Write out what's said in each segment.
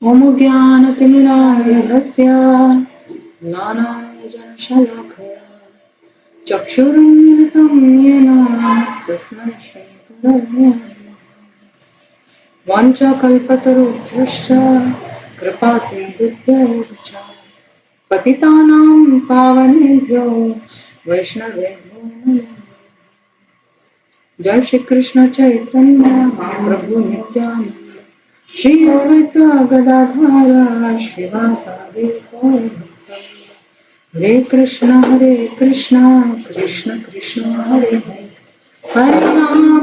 Om Jnanatimirandhasya Jnananjanashalakaya Chakshurunmilitam Yena Tasmai Shri Gurave Vanchakalpatarubhyascha Kripa Sindhubhyo cha Patitanam Pavanebhyo Vaishnavebhyo Namo Jai Shri Krishna Chaitanya Mahaprabhu Nityananda Shri Advaita Gadadhara Srivasadi Gaurabhakta Hare Krishna Krishna Krishna Hare Hare Hare Rama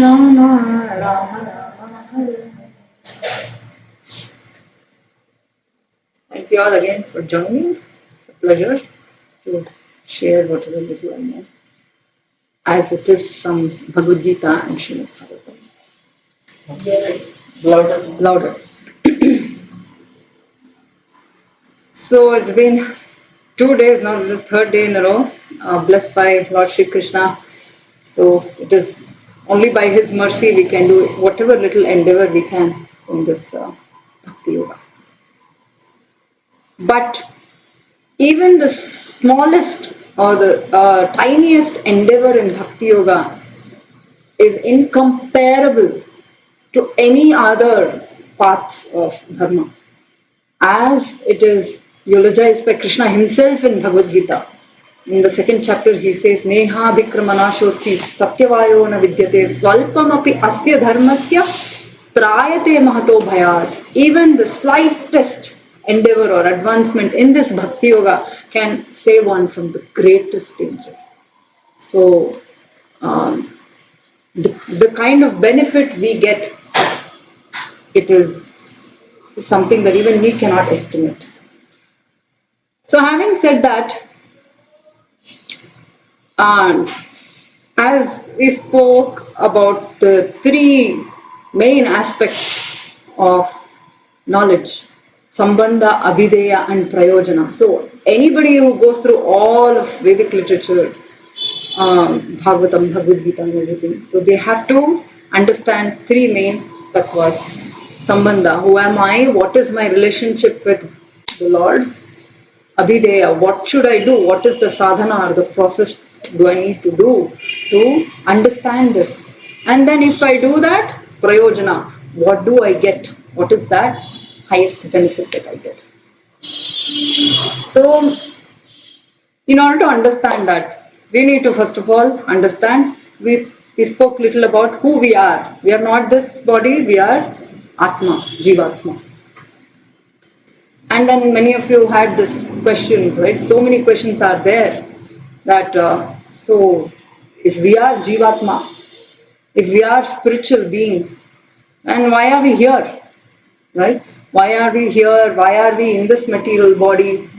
Rama Rama Hare Hare. Thank you all again for joining. It's a pleasure to share whatever little I know, as it is from Bhagavadgita and Srimad Bhagavatam. Louder. So it's been 2 days now. This is third day in a row, blessed by Lord Shri Krishna. So it is only by His mercy we can do whatever little endeavor we can in this Bhakti Yoga. But even the smallest or the tiniest endeavor in Bhakti Yoga is incomparable to any other paths of Dharma, as it is eulogized by Krishna himself in Bhagavad Gita. In the second chapter, he says, Neha Bhikramana Shosti Tatyavayo na vidyate Swalpamapi Asya Dharmasya Trayate Mahato Bhayat. Even the slightest endeavor or advancement in this Bhakti Yoga can save one from the greatest danger. So, the kind of benefit we get, it is something that even we cannot estimate. So having said that, as we spoke about the three main aspects of knowledge, Sambandha, Abhideya and Prayojana. So anybody who goes through all of Vedic literature, Bhagavatam, Bhagavad Gita and everything, so they have to understand three main tattvas. Sambandha, who am I? What is my relationship with the Lord? Abhideya, what should I do? What is the sadhana or the process do I need to do to understand this? And then if I do that, Prayojana, what do I get? What is that highest benefit that I get? So, in order to understand that, we need to first of all understand, we spoke little about who we are. We are not this body, we are Atma, Jivatma. And then many of you had this questions, right? So many questions are there that so if we are Jivatma, if we are spiritual beings, then why are we here, right? Why are we here? Why are we in this material body?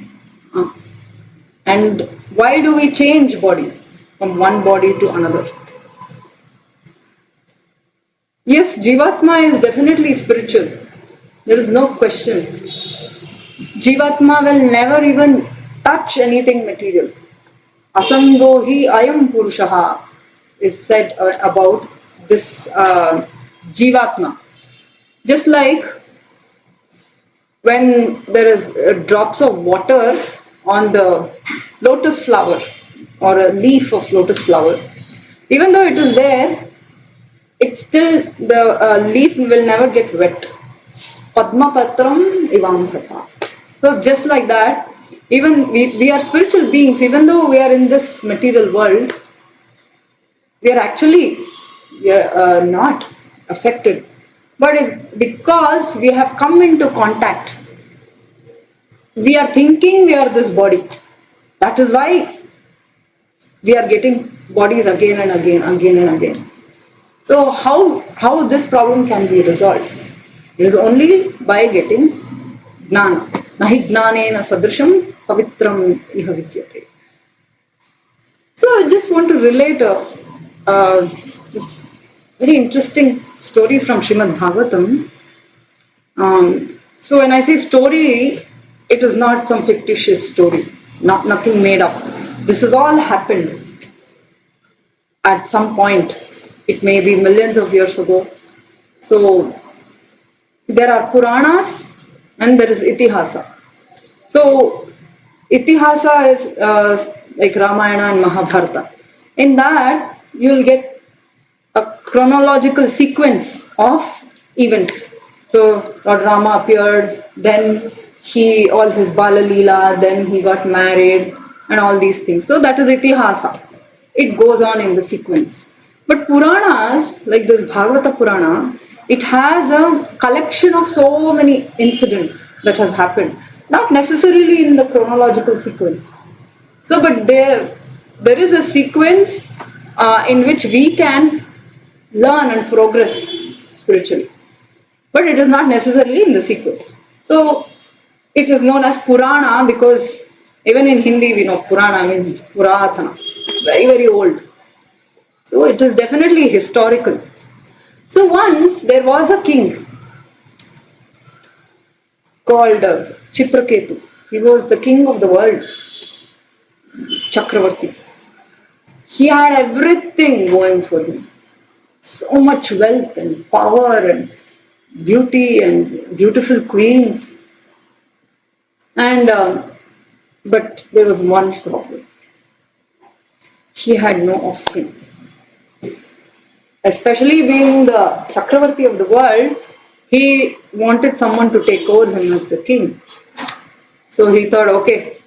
And why do we change bodies from one body to another? Yes, Jivatma is definitely spiritual. There is no question. Jivatma will never even touch anything material. Asangohi ayam purushaha is said about this Jivatma. Just like when there is drops of water on the lotus flower or a leaf of lotus flower, even though it is there, it's still, the leaf will never get wet. Padma patram ivambhasa. So just like that, even we are spiritual beings, even though we are in this material world, we are actually not affected. But because we have come into contact, we are thinking we are this body. That is why we are getting bodies again and again, again and again. So how this problem can be resolved? It is only by getting jnana. Nahi jnanena sadrisham pavitram iha vidyate. So I just want to relate this very interesting story from Srimad Bhagavatam. So when I say story, it is not some fictitious story, nothing made up. This has all happened at some point. It may be millions of years ago. So there are Puranas and there is Itihasa. So Itihasa is like Ramayana and Mahabharata. In that, you'll get a chronological sequence of events. So Lord Rama appeared, then all his Bala Leela, then he got married, and all these things. So that is Itihasa. It goes on in the sequence. But Puranas, like this Bhagavata Purana, it has a collection of so many incidents that have happened, not necessarily in the chronological sequence. So, but there is a sequence in which we can learn and progress spiritually, but it is not necessarily in the sequence. So, it is known as Purana because even in Hindi we know Purana means Puratana. It's very, very old. So, it is definitely historical. So, once there was a king called Chitraketu. He was the king of the world, Chakravarti. He had everything going for him. So much wealth and power and beauty and beautiful queens. And but there was one problem. He had no offspring. Especially being the Chakravarti of the world, he wanted someone to take over him as the king. So he thought, okay,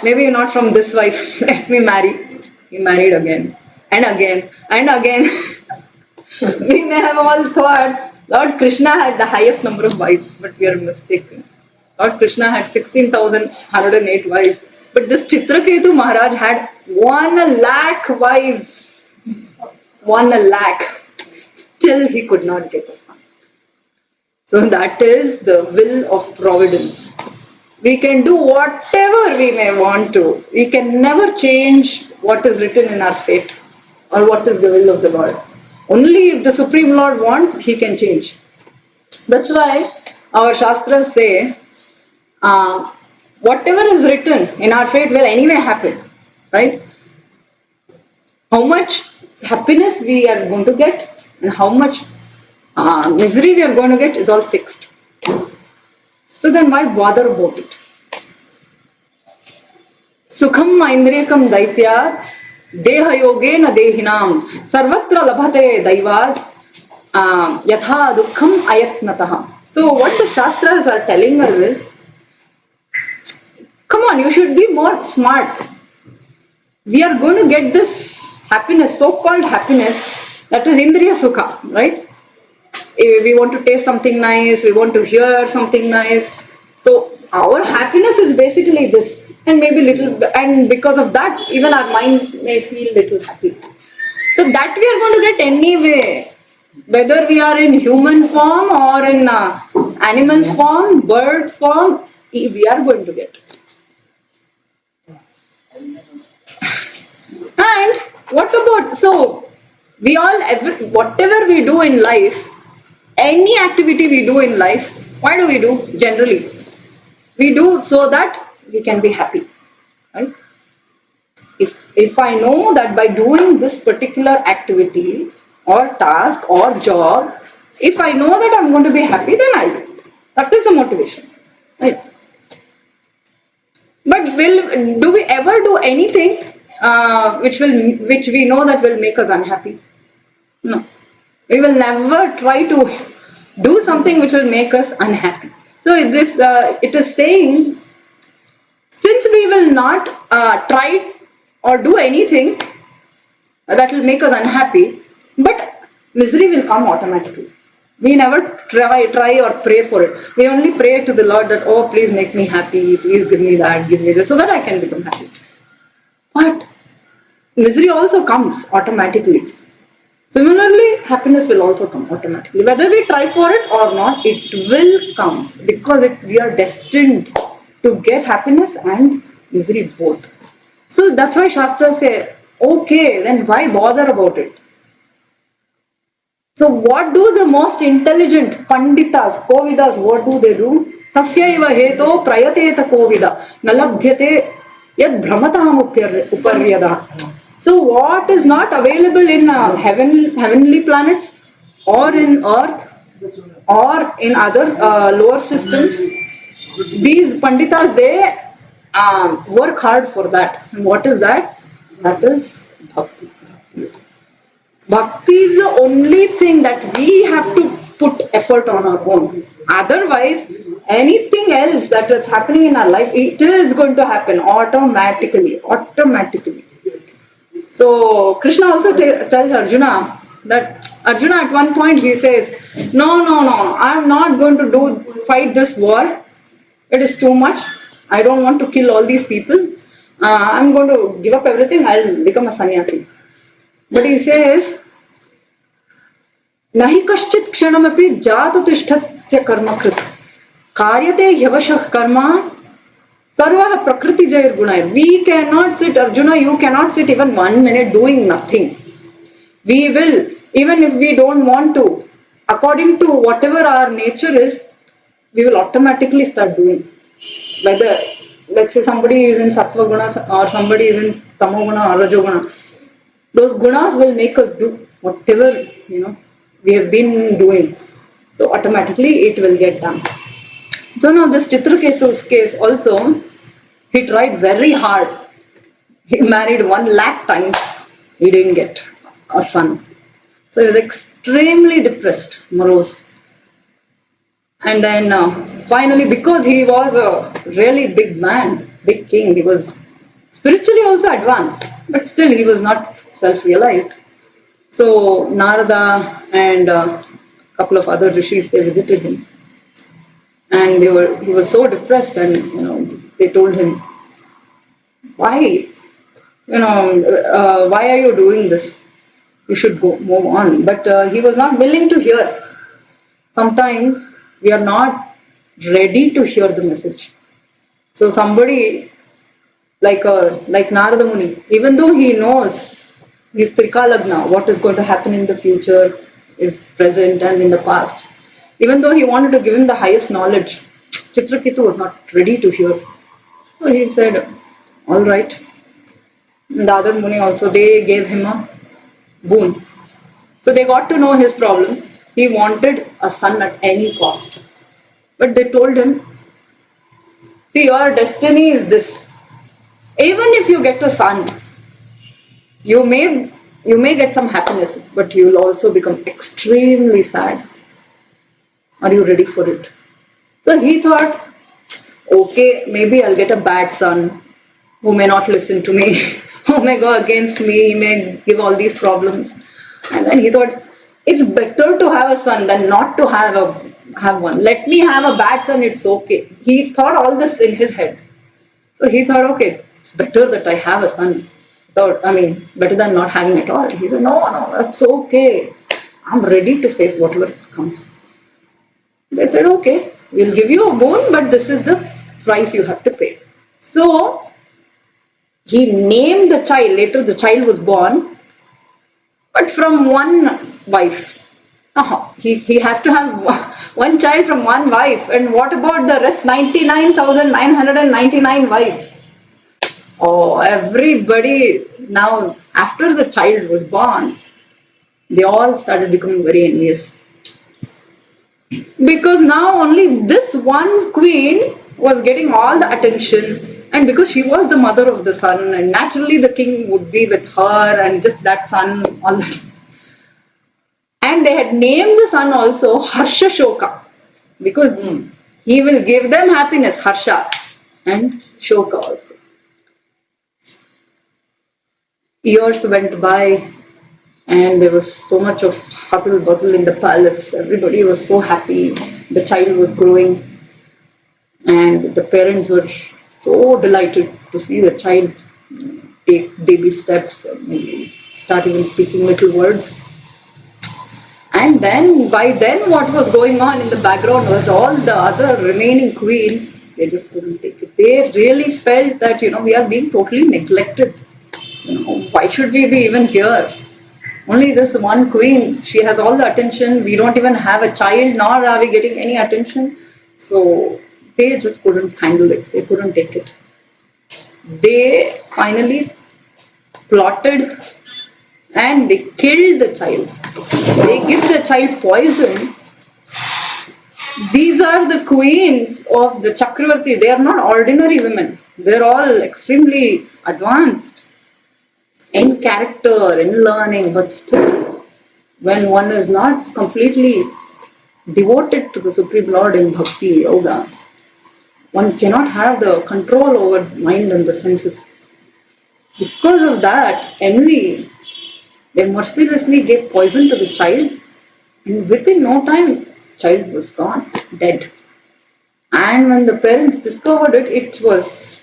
maybe not from this wife, let me marry. He married again and again and again. We may have all thought Lord Krishna had the highest number of wives, but we are mistaken. Lord Krishna had 16,108 wives, but this Chitraketu Maharaj had 1 lakh wives. 1 lakh. Still he could not get a son. So that is the will of providence. We can do whatever we may want to. We can never change what is written in our fate or what is the will of the Lord. Only if the Supreme Lord wants, He can change. That's why our Shastras say, whatever is written in our fate will anyway happen. Right? How much happiness we are going to get and how much misery we are going to get is all fixed. So then why bother about it? Sukham Indriyakam Daitya Dehayogena Dehinam Sarvatra Labhate Daivad Yatha Dukkham Ayatnataha. So what the Shastras are telling us is, come on, you should be more smart. We are going to get this happiness, so-called happiness, that is Indriya Sukha, right? We want to taste something nice, we want to hear something nice. So our happiness is basically this, and maybe little, and because of that, even our mind may feel little happy. So that we are going to get anyway, whether we are in human form or in animal form, bird form, we are going to get. And what about, so we all, whatever we do in life, any activity we do in life, why do we do generally? We do so that we can be happy, right? If I know that by doing this particular activity or task or job, if I know that I'm going to be happy, then I'll do it. That is the motivation, right? But do we ever do anything which we know that will make us unhappy? No. We will never try to do something which will make us unhappy. So it is saying, since we will not try or do anything that will make us unhappy, but misery will come automatically. We never try or pray for it. We only pray to the Lord that, oh, please make me happy, please give me that, give me this, so that I can become happy. But misery also comes automatically. Similarly, happiness will also come automatically. Whether we try for it or not, it will come because we are destined to get happiness and misery both. So that's why Shastras say, okay, then why bother about it? So what do the most intelligent Panditas, Kovidas, what do they do? Tasyaiva heto prayateta Kovida, nalabhyate yad brahmatam uparyada. So what is not available in heavenly planets or in earth or in other lower systems, these Panditas, they work hard for that. And what is that? That is bhakti. Bhakti is the only thing that we have to put effort on our own. Otherwise, anything else that is happening in our life, it is going to happen automatically. Automatically. So Krishna also tells Arjuna that Arjuna at one point he says, no, I am not going to fight this war. It is too much. I don't want to kill all these people. I'm going to give up everything. I'll become a sannyasi. But he says, Nahi kaschit kshanamapi jata tishtatya karma krit. Karyate hyavashah karma sarvaha prakriti jair gunai. We cannot sit, Arjuna, you cannot sit even 1 minute doing nothing. We will, even if we don't want to, according to whatever our nature is, we will automatically start doing. Whether, let's say somebody is in sattva guna or somebody is in tamo guna or rajo guna, those gunas will make us do whatever, we have been doing. So automatically it will get done. So now this Chitraketu's case also, he tried very hard. He married 1 lakh times. He didn't get a son. So he was extremely depressed, morose. And then finally, because he was a really big man, big king, he was spiritually also advanced, but still he was not self-realized. So Narada and a couple of other rishis, they visited him. And he was so depressed, and they told him, why? Why are you doing this? You should move on. But he was not willing to hear. Sometimes we are not ready to hear the message. So somebody like Narada Muni, even though he knows his Trikalagna, what is going to happen in the future, is present and in the past, even though he wanted to give him the highest knowledge, Chitraketu was not ready to hear. So he said, all right. And the other Muni also, they gave him a boon. So they got to know his problem. He wanted a son at any cost. But they told him, see, your destiny is this. Even if you get a son, you may get some happiness, but you will also become extremely sad. Are you ready for it? So he thought, okay, maybe I'll get a bad son who may not listen to me, who may go against me, he may give all these problems. And then he thought, it's better to have a son than not to have one. Let me have a bad son, it's okay. He thought all this in his head. So he thought, okay, it's better that I have a son. Better than not having at all. He said, no, that's okay. I'm ready to face whatever comes. They said, okay, we'll give you a boon, but this is the price you have to pay. So he named the child. Later the child was born, but from one wife. He has to have one child from one wife. And what about the rest 99,999 wives? Oh, everybody now, after the child was born, they all started becoming very envious. Because now only this one queen was getting all the attention, and because she was the mother of the son, and naturally the king would be with her and just that son all the time. And they had named the son also Harsha Shoka, because he will give them happiness, Harsha, and Shoka also. Years went by, and there was so much of hustle bustle in the palace. Everybody was so happy. The child was growing, and the parents were so delighted to see the child take baby steps and maybe start even speaking little words. And then, by then, what was going on in the background was all the other remaining queens, they just couldn't take it. They really felt that, we are being totally neglected. Why should we be even here? Only this one queen, she has all the attention. We don't even have a child, nor are we getting any attention. So they just couldn't handle it. They couldn't take it. They finally plotted and they killed the child. They give the child poison These are the queens of the Chakravarti. They are not ordinary women. They're all extremely advanced in character, in learning, but still, when one is not completely devoted to the Supreme Lord in Bhakti Yoga, one cannot have the control over mind and the senses. Because of that envy, they mercilessly gave poison to the child, and within no time, child was gone, dead. And when the parents discovered it, it was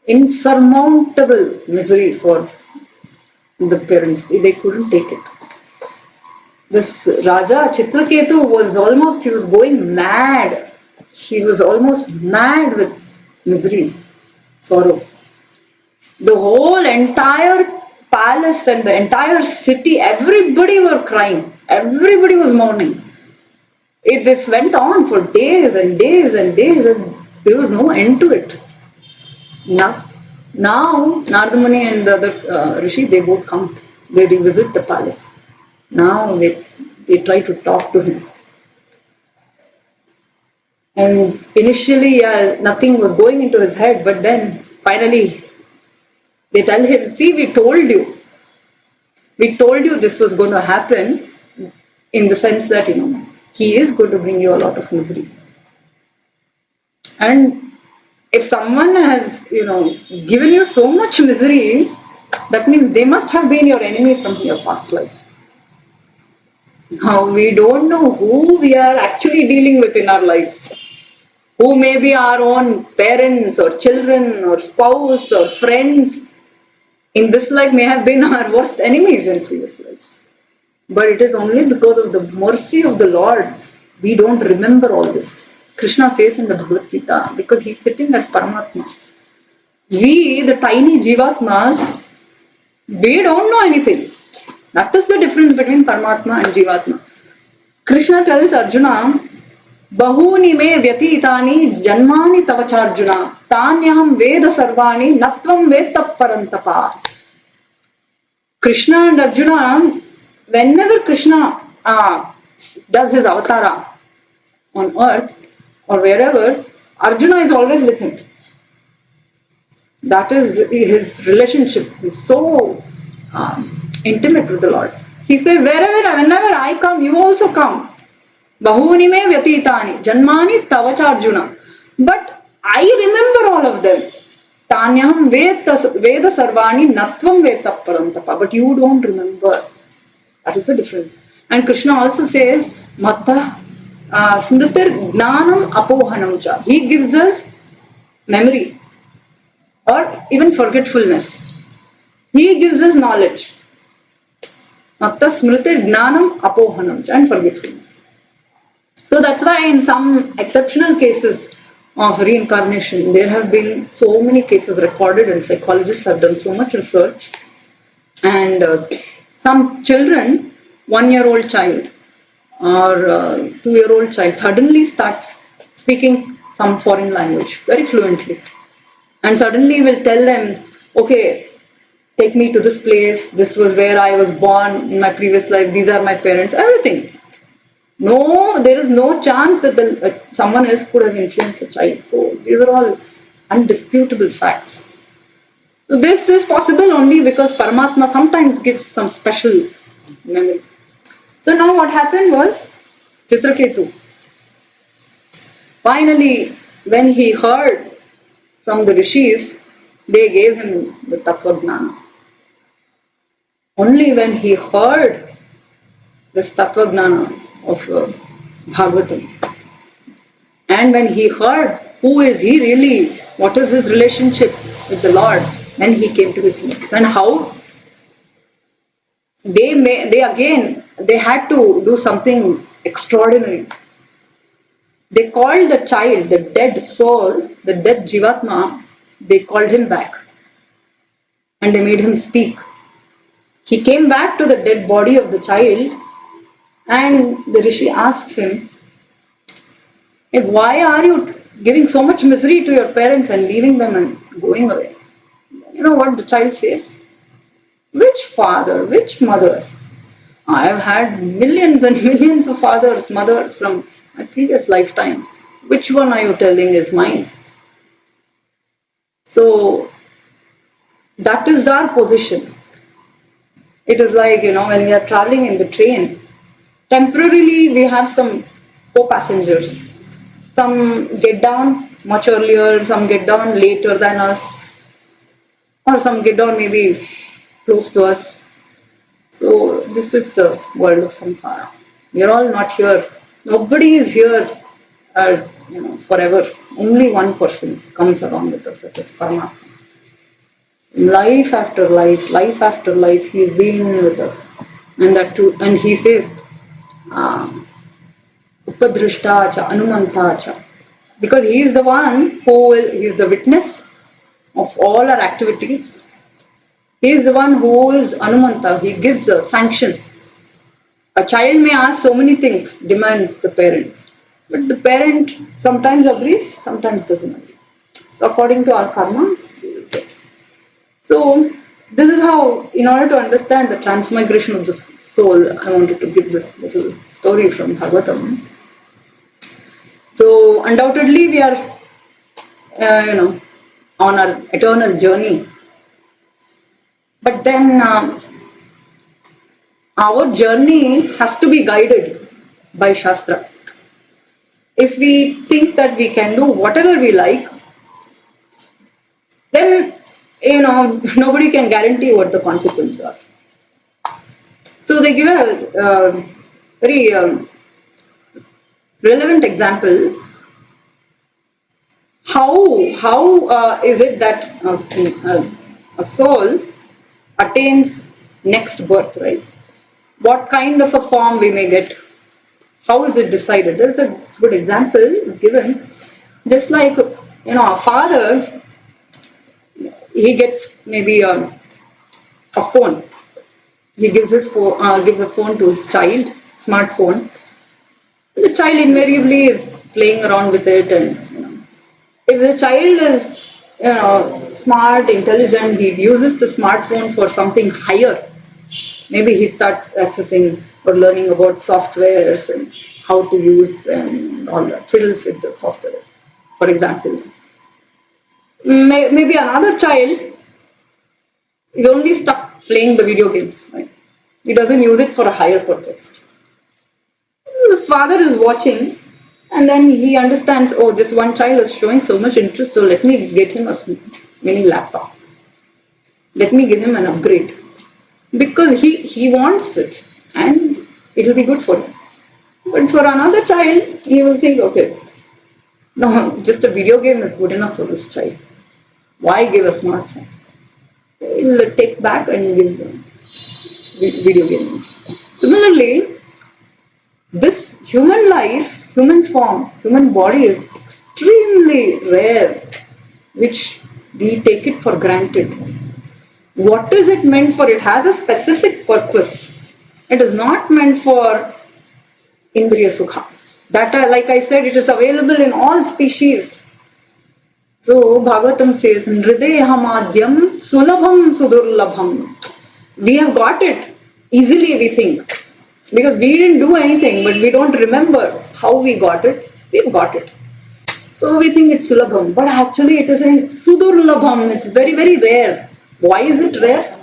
insurmountable misery for the parents. They couldn't take it. This Raja Chitraketu was almost, he was going mad. He was almost mad with misery, sorrow. The whole entire palace and the entire city, everybody were crying. Everybody was mourning. This went on for days and days and days, and there was no end to it. Now Narada Muni and the other Rishi, they both come. They revisit the palace. Now they try to talk to him. And initially, nothing was going into his head, but then finally they tell him, see, we told you. We told you this was going to happen, in the sense that, he is going to bring you a lot of misery. And if someone has, given you so much misery, that means they must have been your enemy from your past life. Now, we don't know who we are actually dealing with in our lives. Who may be our own parents or children or spouse or friends in this life may have been our worst enemies in previous lives. But it is only because of the mercy of the Lord we don't remember all this. Krishna says in the Bhagavathgita, because he's sitting as Paramatma. We, the tiny Jivatmas, we don't know anything. That is the difference between Paramatma and Jivatma. Krishna tells Arjuna, Bahuni me vyatitani janmani tavacharjuna tanyaham veda sarvani natvam vetap parantapa. Krishna and Arjuna, whenever Krishna does his avatara on earth or wherever, Arjuna is always with him. That is his relationship. Is so intimate with the Lord. He says, whenever I come, you also come. Bahuni me vyatitani janmani tavacharjuna. But I remember all of them. Tanyam veda sarvani natvam vetap parantapa. But you don't remember. That is the difference. And Krishna also says, Matta smritir gnanam apohanam cha. He gives us memory or even forgetfulness. He gives us knowledge. Matta smritir gnanam apohanam cha, and forgetfulness. So that's why in some exceptional cases of reincarnation, there have been so many cases recorded, and psychologists have done so much research. And some children, 1-year-old child or 2-year-old child suddenly starts speaking some foreign language very fluently. And suddenly will tell them, okay, take me to this place, this was where I was born in my previous life, these are my parents, everything. No, there is no chance that someone else could have influenced the child. So these are all undisputable facts. So this is possible only because Paramatma sometimes gives some special memory. So now what happened was, Chitraketu, finally when he heard from the rishis, they gave him the Tattva-gnana. Only when he heard this Tattva-gnana of Bhagavatham, and when he heard who is he really, what is his relationship with the Lord, then he came to his senses. And how they had to do something extraordinary. They called the child, the dead soul, the dead Jivatma, they called him back and they made him speak. He came back to the dead body of the child, and the Rishi asks him, hey, why are you giving so much misery to your parents and leaving them and going away? You know what the child says? Which father, which mother? I have had millions and millions of fathers, mothers from my previous lifetimes. Which one are you telling is mine? So that is our position. It is like, when we are traveling in the train, temporarily we have some co-passengers. Some get down much earlier, some get down later than us, or some get down maybe close to us. So this is the world of samsara. We are all not here. Nobody is here, forever. Only one person comes along with us. That is karma. Life after life, he is being with us, and that too. And he says, "Upadrishta cha Anumanta cha," because he is the one he is the witness of all our activities. He is the one who is Anumanta. He gives a sanction. A child may ask so many things, demands the parents, but the parent sometimes agrees, sometimes doesn't agree. So according to our karma, we will get. So this is how, in order to understand the transmigration of the soul, I wanted to give this little story from Bhagavatham. So undoubtedly we are, on our eternal journey. But then our journey has to be guided by Shastra. If we think that we can do whatever we like, then nobody can guarantee what the consequences are. So they give a very relevant example. How is it that a soul attains next birth, right? What kind of a form we may get? How is it decided? There's a good example is given. Just like a father, he gets maybe a phone. He gives gives a phone to his child, smartphone. The child invariably is playing around with it, and if the child is smart, intelligent, he uses the smartphone for something higher. Maybe he starts accessing or learning about softwares and how to use them and all that, fiddles with the software, for example. Maybe another child is only stuck playing the video games, right? He doesn't use it for a higher purpose. The father is watching, and then he understands, oh, this one child is showing so much interest, so let me get him a mini laptop. Let me give him an upgrade. Because he wants it, and it will be good for him. But for another child, he will think, okay, no, just a video game is good enough for this child. Why give a smartphone? He will take back and give them video game. Similarly, this human life, human form, human body is extremely rare, which we take it for granted. What is it meant for? It has a specific purpose. It is not meant for Indriya Sukha. That, like I said, it is available in all species. So Bhagavatam says, Nridehamadhyam sulabham sudurlabham. We have got it easily, we think. Because we didn't do anything, but we don't remember how we got it. We've got it. So we think it's sulabham, but actually it is in sudurlabham. It's very, very rare. Why is it rare?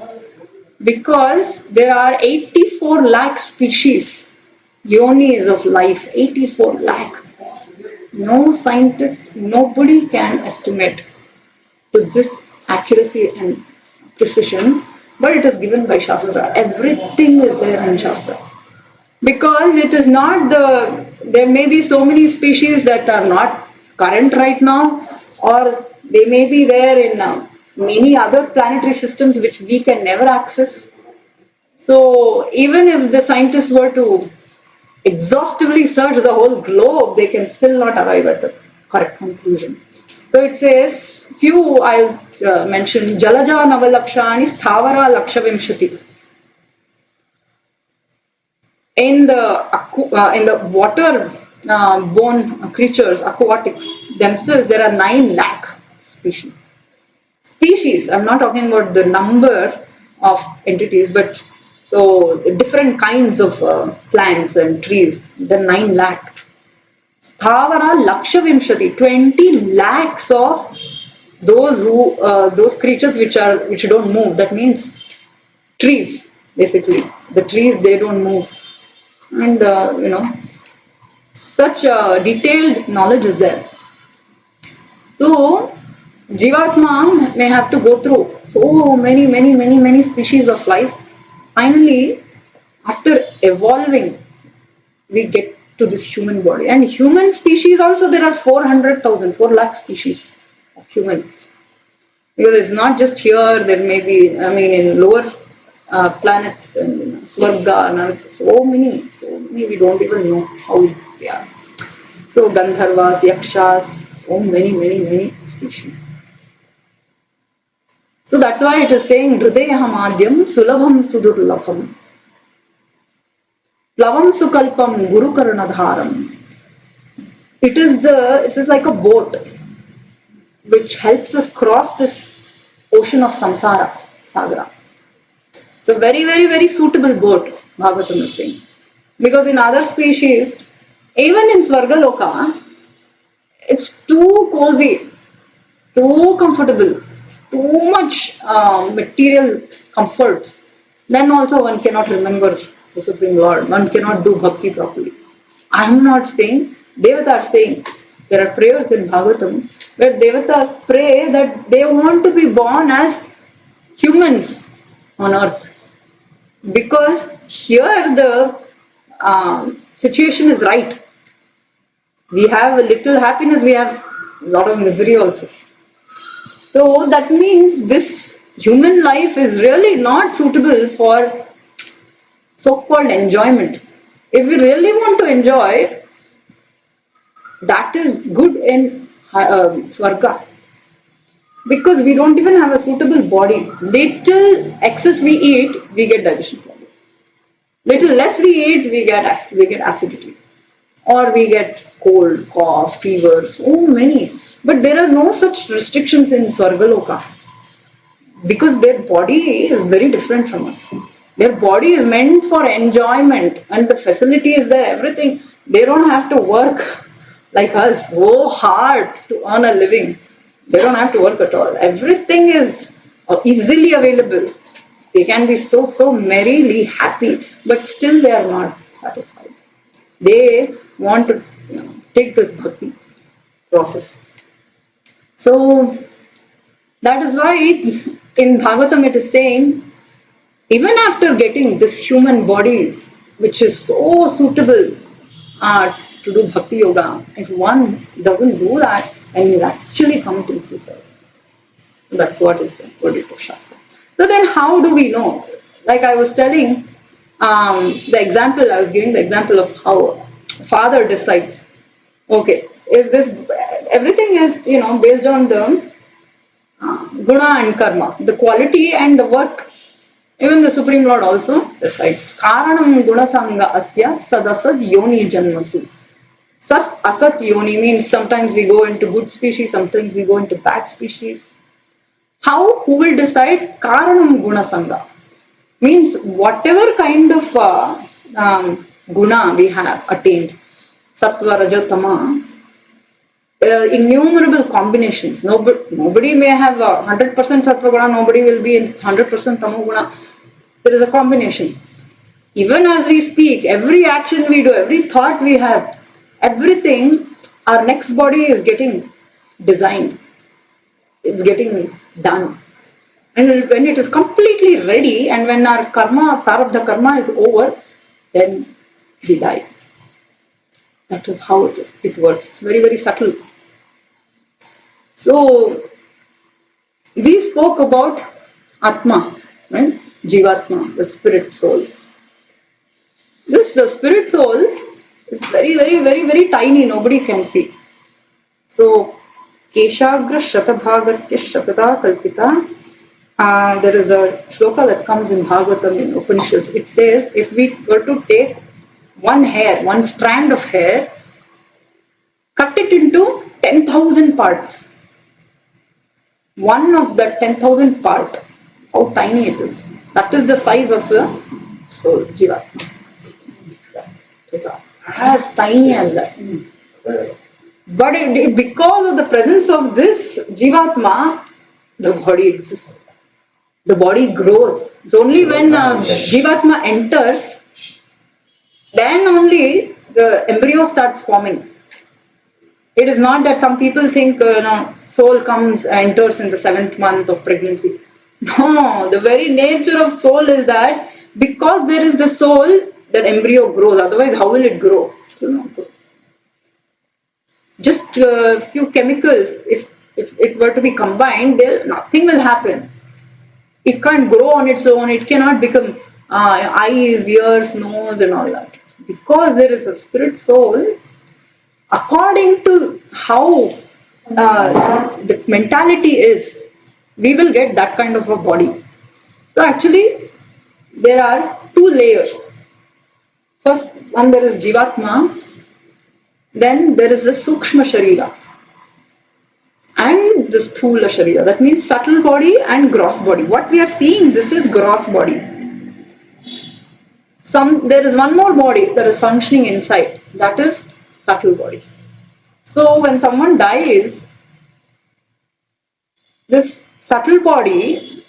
Because there are 84 lakh species, yonis of life, 84 lakh. No scientist, nobody can estimate to this accuracy and precision, but it is given by Shastra. Everything is there in Shastra. Because it is not there may be so many species that are not current right now, or they may be there in many other planetary systems which we can never access. So even if the scientists were to exhaustively search the whole globe, they can still not arrive at the correct conclusion. So it says, few I'll mention, Jalaja Navalakshani Sthavara Lakshavimshati. In the water born creatures, aquatics themselves, there are 9 lakh species. Species, I'm not talking about the number of entities, but so different kinds of plants and trees, the 9 lakh. Thavara Laksha Vimshati, 20 lakhs of those creatures which don't move. That means trees, basically. The trees, they don't move. And such detailed knowledge is there. So Jivatma may have to go through so many species of life. Finally, after evolving, we get to this human body. And human species also, there are 400,000, 4 lakh species of humans. Because it's not just here, there may be, in lower planets and Swarga, and so many, we don't even know how they are. So Gandharvas, Yakshas, so many species. So that's why it is saying Hridayah Madhyam Sulabham Sudurlabham Plavam Sukalpam Guru Karanadharam. It is like a boat which helps us cross this ocean of samsara, sagara. It's a very suitable boat, Bhagavatam is saying. Because in other species, even in Svargaloka, it's too cozy, too comfortable, too much material comforts. Then also one cannot remember the Supreme Lord, one cannot do bhakti properly. I'm not saying, Devatas are saying, there are prayers in Bhagavatam where Devatas pray that they want to be born as humans on earth. Because here the situation is right. We have a little happiness, we have a lot of misery also. So that means this human life is really not suitable for so-called enjoyment. If we really want to enjoy, that is good in Swarga. Because we don't even have a suitable body. Little excess we eat, we get digestion problem. Little less we eat, we get acidity. Or we get cold, cough, fever, so many. But there are no such restrictions in Swargaloka. Because their body is very different from us. Their body is meant for enjoyment and the facility is there, everything. They don't have to work like us so hard to earn a living. They don't have to work at all. Everything is easily available. They can be so merrily happy, but still they are not satisfied. They want to take this bhakti process. So that is why in Bhagavatam it is saying, even after getting this human body, which is so suitable to do bhakti yoga, if one doesn't do that, then he's actually committing suicide. That's what is the verdict of Shastra. So then how do we know? Like I was telling, I was giving the example of how father decides, okay, if this, everything is, based on the guna and karma, the quality and the work. Even the Supreme Lord also decides. Karanam gunasanga asya sadasad yoni janmasu. Sat asat yoni means sometimes we go into good species, sometimes we go into bad species. How? Who will decide? Karanam gunasanga. Means whatever kind of guna we have attained, sattva, raja, tama, there are innumerable combinations. Nobody may have 100% sattva guna, nobody will be in 100% tamo guna. There is a combination. Even as we speak, every action we do, every thought we have, everything, our next body is getting designed. It's getting done. And when it is completely ready and when our karma, prarabdha karma is over, then we die. That is how it is. It works. It's very subtle. So, we spoke about Atma, right? Jivatma, the spirit soul. This spirit soul is very tiny, nobody can see. So, Keshagra Shatabhagasya Shatata Kalpita. There is a shloka that comes in Bhagavatam in Upanishads. It says, if we were to take one strand of hair, cut it into 10,000 parts. One of that 10,000 part, how tiny it is. That is the size of the soul, Jivatma. It is as tiny as that. But because of the presence of this Jivatma, the body exists. The body grows. It's only when Jivatma enters, then only the embryo starts forming. It is not that some people think soul enters in the 7th month of pregnancy. No, the very nature of soul is that because there is the soul, that embryo grows. Otherwise, how will it grow? It will not grow. Just a few chemicals, if it were to be combined, nothing will happen. It can't grow on its own. It cannot become eyes, ears, nose, and all that. Because there is a spirit soul, according to how the mentality is, we will get that kind of a body. So actually, there are two layers. First one, there is Jivatma, then there is the Sukshma Sharira and the Sthula Sharira. That means subtle body and gross body. What we are seeing, this is gross body. There is one more body that is functioning inside, that is subtle body. So when someone dies, this subtle body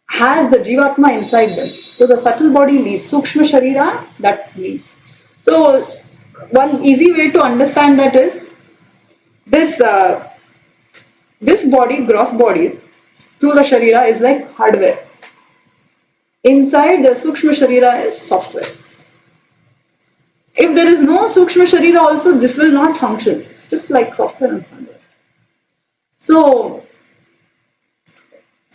has the Jivatma inside them. So the subtle body leaves, Sukshma Sharira, that leaves. So one easy way to understand that is this this body, gross body, Sthula Sharira is like hardware. Inside the Sukshma Sharira is software. If there is no Sukshma Sharira also, this will not function. It's just like software and hardware. So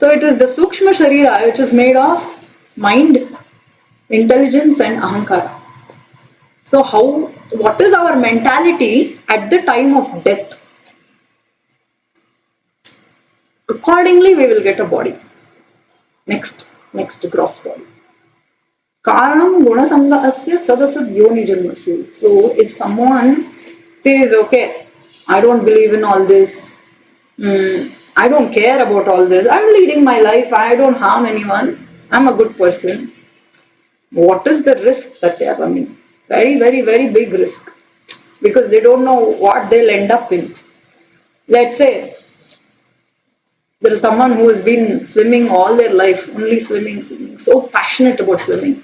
it is the Sukshma Sharira which is made of mind, intelligence and ahankara. So what is our mentality at the time of death? Accordingly, we will get a body. Next gross body. Karanam gunasanga asya sadasad yoni janmasu. So if someone says, okay, I don't believe in all this, I don't care about all this, I'm leading my life, I don't harm anyone, I'm a good person. What is the risk that they are running? Very, very, very big risk. Because they don't know what they'll end up in. Let's say there is someone who has been swimming all their life, only swimming, so passionate about swimming.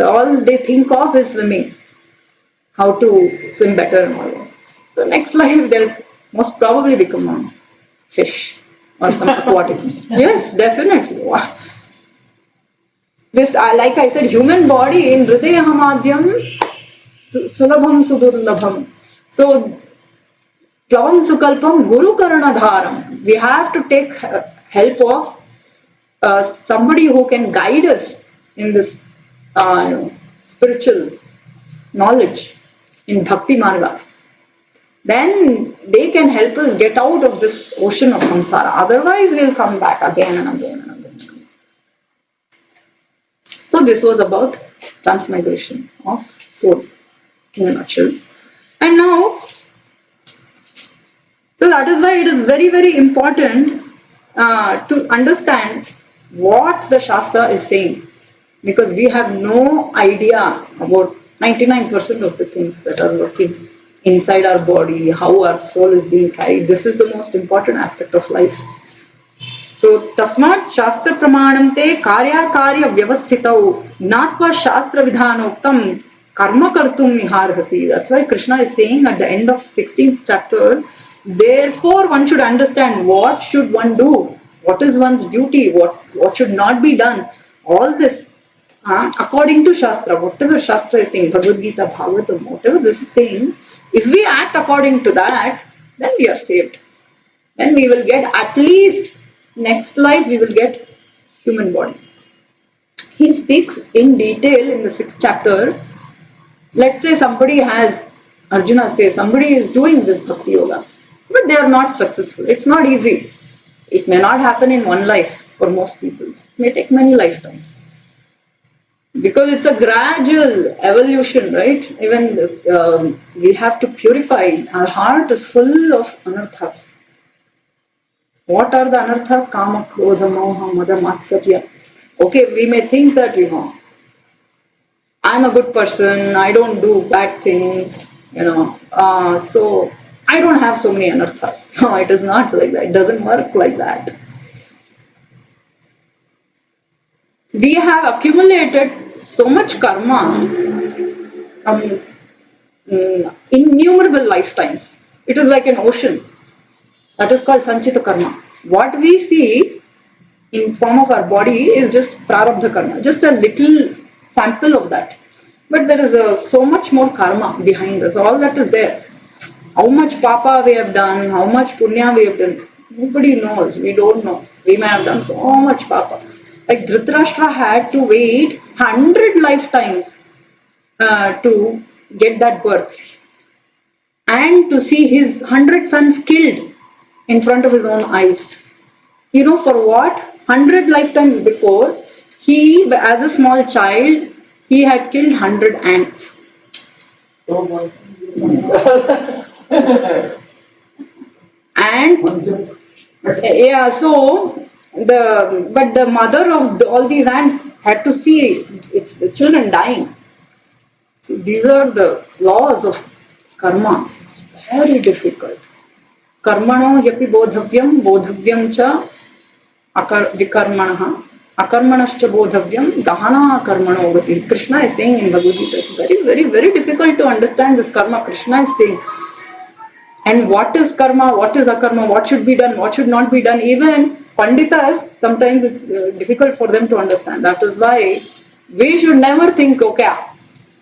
All they think of is swimming, how to swim better and all that. So next life they'll most probably become a fish or some aquatic. Yes, definitely. Wow. This, like I said, human body in Hridayahamadyam Sulabham Sudurlabham. So Plavam Sukalpam Guru Karanadharam. We have to take help of somebody who can guide us in this spiritual knowledge in Bhakti Marga. Then they can help us get out of this ocean of samsara. Otherwise, we'll come back again and again and again. So this was about transmigration of soul in a nutshell. And now, so that is why it is very, very important to understand what the Shastra is saying. Because we have no idea about 99% of the things that are working inside our body, how our soul is being carried. This is the most important aspect of life. So, tasmat shastra pramanamte karya karya vyavasthitau natva shastra vidhanoktam karma kartum niharhasi. That's why Krishna is saying at the end of 16th chapter, therefore one should understand what should one do, what is one's duty, what should not be done. All this according to Shastra, whatever Shastra is saying, Bhagavadgita, Bhagavatham, whatever this is saying, if we act according to that, then we are saved. Then we will get at least next life, we will get human body. He speaks in detail in the 6th chapter. Let's say somebody has, Arjuna says, somebody is doing this Bhakti Yoga, but they are not successful. It's not easy. It may not happen in one life for most people. It may take many lifetimes. Because it's a gradual evolution, right? Even we have to purify. Our heart is full of anarthas. What are the anarthas? Kama, Krodha, Moha, Mada, Matsarya. Okay, we may think that, I'm a good person, I don't do bad things, so I don't have so many anarthas. No, it is not like that. It doesn't work like that. We have accumulated so much karma from innumerable lifetimes. It is like an ocean. That is called Sanchita karma. What we see in form of our body is just prarabdha karma, just a little sample of that. But there is so much more karma behind us. All that is there. How much papa we have done, how much punya we have done, nobody knows. We don't know. We may have done so much papa. Like Dhritarashtra had to wait 100 lifetimes to get that birth and to see his 100 sons killed in front of his own eyes. You know for what? 100 lifetimes before, he, as a small child, he had killed 100 ants. And yeah, so the mother of all these ants had to see its children dying. So these are the laws of karma. It's very difficult. Karmano yapi bodhavyam bodhavyam cha vikarmanah akarmanascha bodhavyam gahana karmano gati. Krishna is saying in Bhagavatham. It's very, very, very difficult to understand this karma. Krishna is saying. And what is karma, what is akarma, what should be done, what should not be done. Even Panditas, sometimes it's difficult for them to understand. That is why we should never think, okay,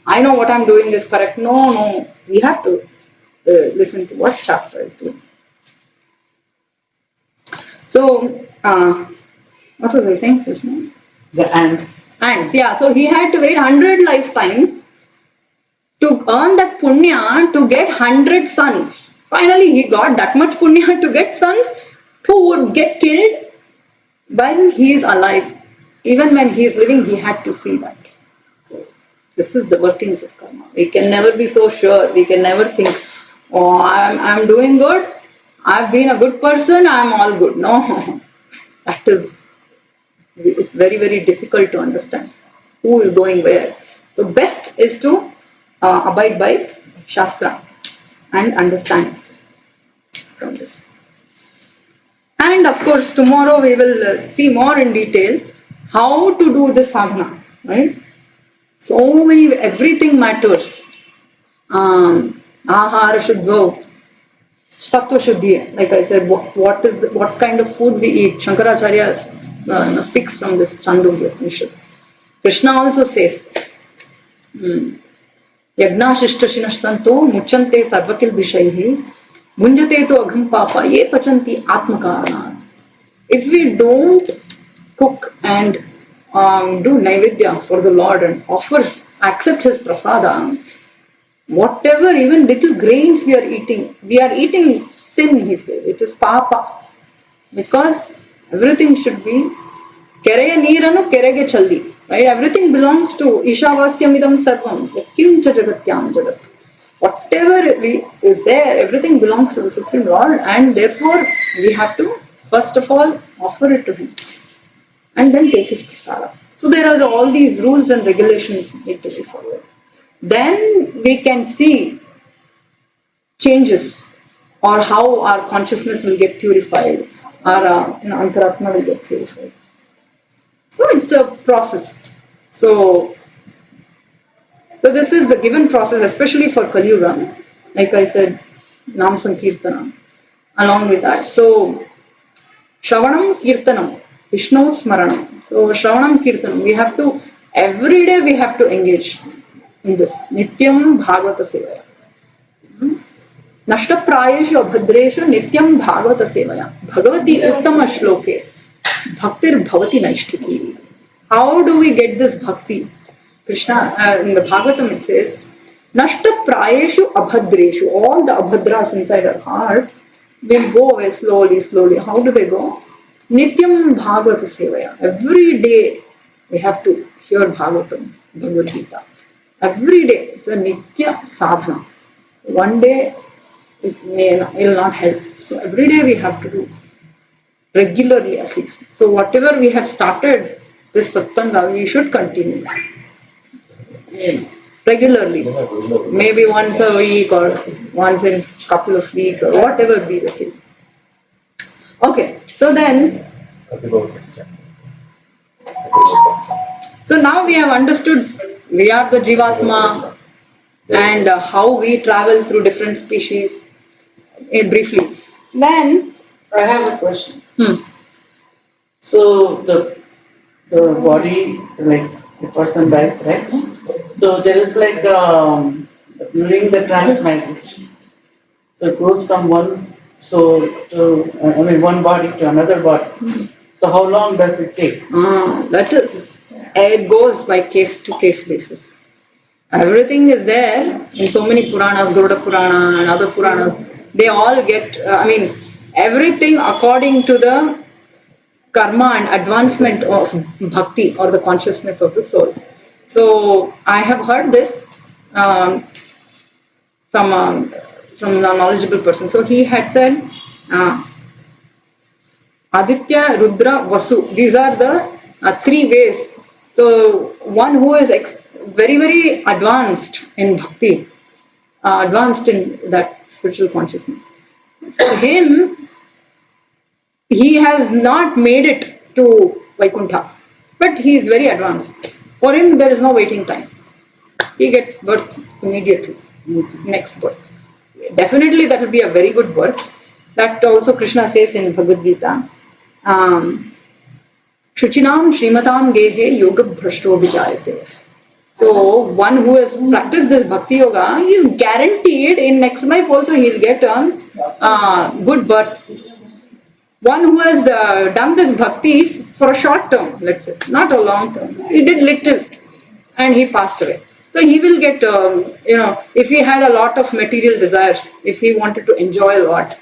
I know what I'm doing is correct. No, no. We have to listen to what Shastra is doing. So, what was I saying? The ants. Ants, yeah. So he had to wait 100 lifetimes to earn that punya to get 100 sons. Finally, he got that much punya to get sons who would get killed when he is alive. Even when he is living, he had to see that. So, this is the workings of karma. We can never be so sure. We can never think, oh, I'm doing good. I've been a good person. I'm all good. No, that is, it's very, very difficult to understand who is going where. So, best is to abide by Shastra and understand from this. And of course, tomorrow we will see more in detail how to do this sadhana, right? So many, everything matters. Ahara shuddho, sattva shuddhi. Like I said, what kind of food we eat. Shankaracharya speaks from this Chandogya Upanishad. Krishna also says, यज्ञाशिष्टशिनस्तंतो मुच्यन्ते सर्वकिल विषयैः भुञ्जते तो अघम पापा ये पचन्ति आत्मकारणात्. If we don't cook and do naivedya for the Lord and accept His prasada, whatever, even little grains we are eating sin, he says. It is papa. Because everything should be kereya neeranu kerege challi. Right? Everything belongs to Ishavasyamidam Sarvam, Yatkincha Jagatyam Jagat. Whatever is there, everything belongs to the Supreme Lord, and therefore we have to first of all offer it to Him and then take His prasada. So there are all these rules and regulations need to be followed. Then we can see changes or how our consciousness will get purified, our antaratma will get purified. So it's a process. So this is the given process, especially for Kali Yuga. Like I said, Nam Sankirtana. Along with that, so Shravanam Kirtanam, Vishnu Smaranam. So Shravanam Kirtanam, we have to every day we have to engage in this Nityam Bhagavata Sevaya. Nashta Prayeshu Abhadreshu Nityam Bhagavata Sevaya. Bhagavati Uttama Shloke. Bhaktir Bhavati Naishtiki. How do we get this bhakti? Krishna, in the Bhagavatam it says, Nashta Prayeshu Abhadreshu. All the abhadras inside our heart will go away slowly, slowly. How do they go? Nityam Bhagavata Sevaya. Every day we have to hear Bhagavatam, Bhagavadgita. Every day. It's a Nitya sadhana. One day it will not help. So every day we have to do. Regularly at least. So whatever we have started this satsanga, we should continue. regularly, maybe once a week or once in a couple of weeks or whatever be the case. Okay, so then, so now we have understood we are the Jivatma and how we travel through different species briefly. Then, I have a question. hmm, So the body, like the person dies, right? So there is like during the transmigration. So it goes from one one body to another body. So how long does it take? that is, it goes by case to case basis. Everything is there in so many Puranas, Garuda Purana and other Puranas. They all get, everything according to the karma and advancement of bhakti or the consciousness of the soul. So I have heard this um, from from a knowledgeable person. So he had said, Aditya, Rudra, Vasu. These are the three ways. So one who is very very advanced in bhakti, advanced in that spiritual consciousness. For him, he has not made it to Vaikuntha, but he is very advanced. For him, there is no waiting time. He gets birth immediately, next birth. Definitely, that will be a very good birth. That also Krishna says in Bhagavad-gita. Shuchinam Srimatam Gehe Yoga Bhrashto Vijayate. So, one who has practiced this Bhakti Yoga, he is guaranteed in next life also he will get a good birth. One who has done this bhakti for a short term, let's say, not a long term, he did little and he passed away. So he will get, if he had a lot of material desires, if he wanted to enjoy a lot,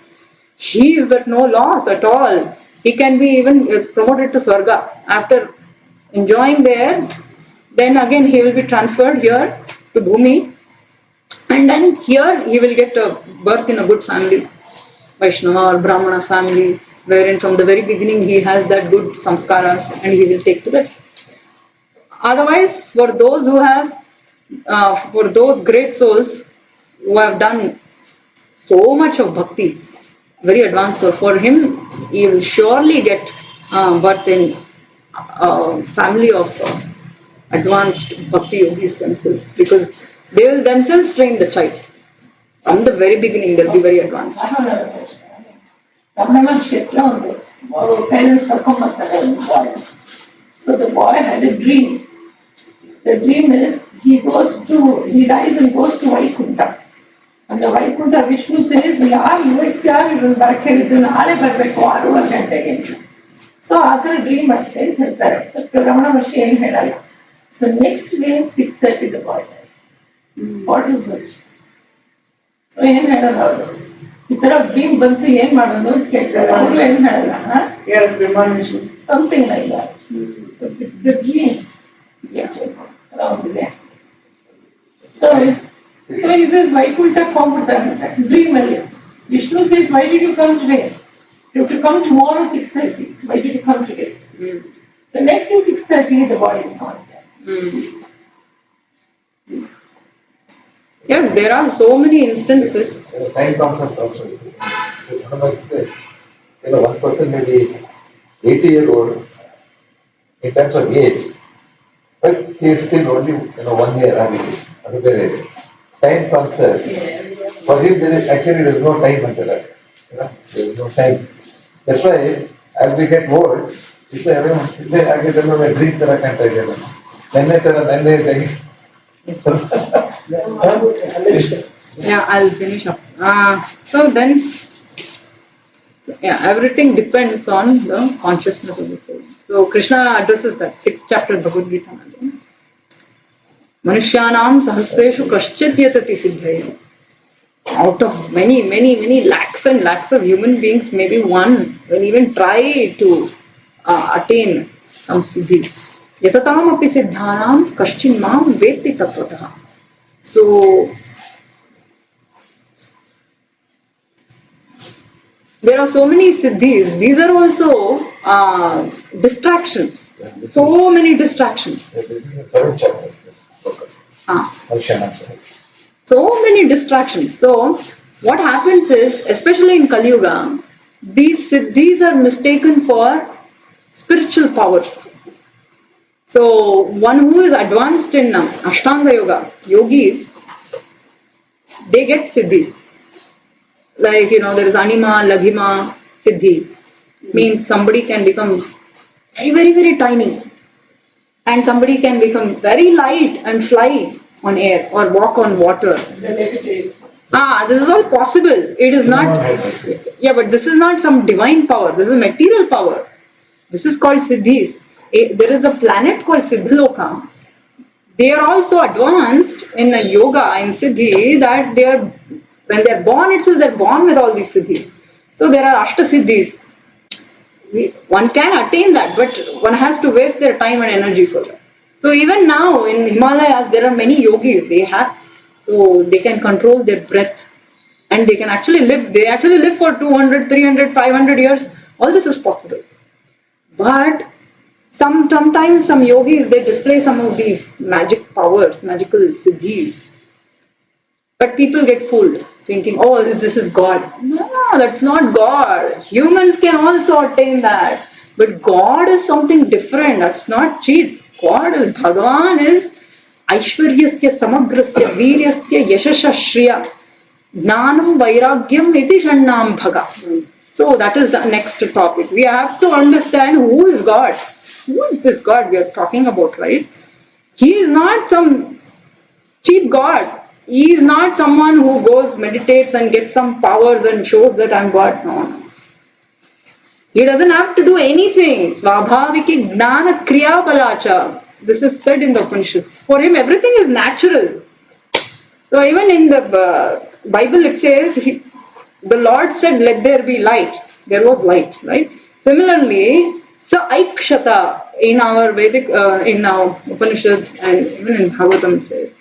he is at no loss at all. He can be even promoted to Swarga after enjoying there. Then again he will be transferred here to Bhumi, and then here he will get a birth in a good family. Vaishnava or Brahmana family, wherein from the very beginning he has that good samskaras and he will take to that. Otherwise, for those great souls who have done so much of bhakti, very advanced soul, for him, he will surely get birth in a family of advanced bhakti yogis themselves, because they will themselves train the child. From the very beginning, they'll be very advanced. I have another question. Ramana Maharshi, parents circumvented boy. So the boy had a dream. The dream is he dies and goes to Vaikuntha. And the Vaikuntha Vishnu says, ಇವತ್ತು ಬರಕ್ಕೆ ಹೇಳಿದ್ದು ನಾಳೆ ಬರಬೇಕು 6 ಗಂಟೆಗೆ. So ಅದರ dream ಅಷ್ಟೇ ಹೇಳ್ತಾರೆ. ರಮಣ ಮಹರ್ಷಿ ಏನು ಹೇಳಲ್ಲ. So next day 6:30 the boy dies. What is it? So ಏನು ಹೇಳಲ್ಲ ಅವರು. ಈ ತರ ಡ್ರೀಮ್ ಬಂತು ಏನ್ ಮಾಡೋದು ಅಂತ ಕೇಳ್ತಾರೆ. ಅವರು ಏನು ಹೇಳಲ್ಲ. Something like that. So the dream around there. So he says, Vaikuntha ಹೋಗ್ಬಿಡ್ತಾರಂತೆ ಡ್ರೀಮ್ ಅಲ್ಲಿ. Vishnu says, why did you come today? You have to come tomorrow 6:30. Why did you come today? So next is 6:30, the body is not there. Yes, there are so many instances. Time concept also. One person may be 80-year-old in terms of age, but he is still only 1 year early. Time concept. For him, there is no time until that. There is no time. That's why, as we get old, I drink ತರ ಕಾಣ್ತಾ ಇದೆಯಲ್ಲ, ನೆನ್ನೆ ತರ ನೆನ್ನೆ Yeah, I'll finish up. So then, everything depends on the consciousness of the soul. So Krishna addresses that 6th chapter of Bhagavad-gita. Manushyanam sahasreshu kaschit yatati siddhaya. Out of many, many, many lakhs and lakhs of human beings, maybe one will even try to attain some siddhi. Yatatam api siddhanam kaschin mam vetti tattvataha. So, there are so many siddhis. These are also distractions. So many distractions. This is the 7th chapter. Darshan, I'm sorry. So many distractions. So what happens is, especially in Kali Yuga, these are mistaken for spiritual powers. So one who is advanced in Ashtanga Yoga, yogis, they get siddhis. Like, there is Anima, Laghima, Siddhi. Means somebody can become very, very, very tiny. And somebody can become very light and fly on air or walk on water. The levitate. This is all possible. It is not, yeah, but this is not some divine power. This is material power. This is called siddhis. There is a planet called Siddhaloka. They are also advanced in a yoga in siddhi that when they are born itself, they are born with all these siddhis. So there are ashta siddhis. One can attain that, but one has to waste their time and energy for that. So even now in Himalayas, there are many yogis. So they can control their breath, and they can actually live. They actually live for 200, 300, 500 years. All this is possible. But sometimes some yogis, they display some of these magic powers, magical siddhis. But people get fooled, thinking, oh, this is God. No, that's not God. Humans can also attain that. But God is something different. That's not cheap. God is, Bhagavan is Aishwaryasya Samagrasya Viryasya Yashasha Shriya Gnanam Vairagyam Iti Shannam Bhaga. So that is the next topic. We have to understand who is God. Who is this God we are talking about, right? He is not some cheap God. He is not someone who goes, meditates and gets some powers and shows that I'm God. No. He doesn't have to do anything. Svabhaviki Gnana Kriya Balacha. This is said in the Upanishads. For him, everything is natural. So even in the Bible it says, the Lord said, let there be light. There was light, right? Similarly, Sa Aikshata in our Vedic, in our Upanishads and even in Bhagavatam it says,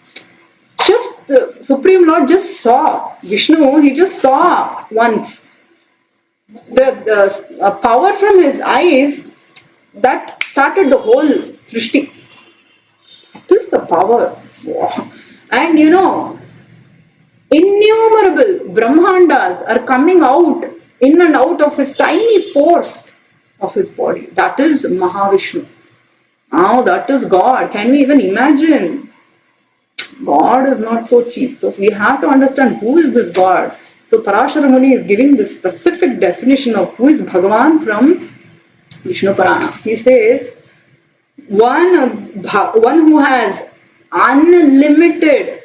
just the Supreme Lord just saw Vishnu, he just saw once. The power from his eyes that started the whole Srishti. That is the power. Wow. And innumerable Brahmandas are coming out in and out of his tiny pores of his body. That is Mahavishnu. Now that is God. Can we even imagine? God is not so cheap. So we have to understand who is this God. So Parashara Muni is giving this specific definition of who is Bhagavan from Vishnu Purana. He says, one who has unlimited,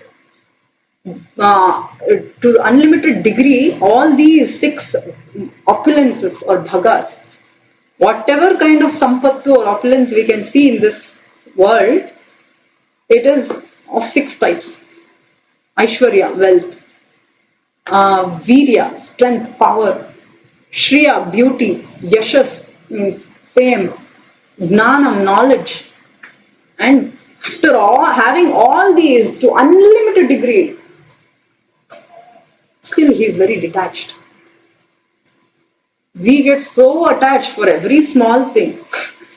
to unlimited degree, all these 6 opulences or bhagas, whatever kind of sampattu or opulence we can see in this world, it is of 6 types. Aishwarya, wealth. Virya, strength, power. Shriya, beauty. Yashas means fame. Gnanam, knowledge. And after all, having all these to unlimited degree, still he is very detached. We get so attached for every small thing.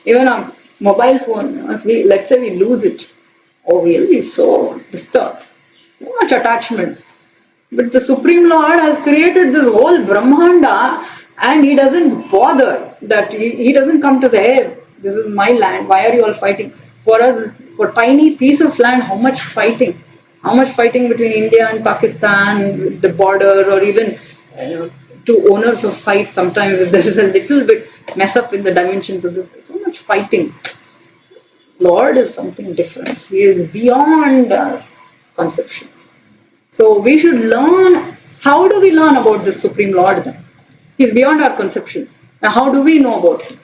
Even a mobile phone, if let's say we lose it, oh, we'll be so disturbed. So much attachment. But the Supreme Lord has created this whole Brahmanda, and he doesn't bother that he doesn't come to say, hey, this is my land, why are you all fighting? For us, for tiny piece of land, how much fighting? How much fighting between India and Pakistan, the border, or even to owners of sites sometimes if there is a little bit mess up in the dimensions of this, so much fighting. Lord is something different. He is beyond conception. So we should learn. How do we learn about this Supreme Lord then? He is beyond our conception. Now how do we know about him?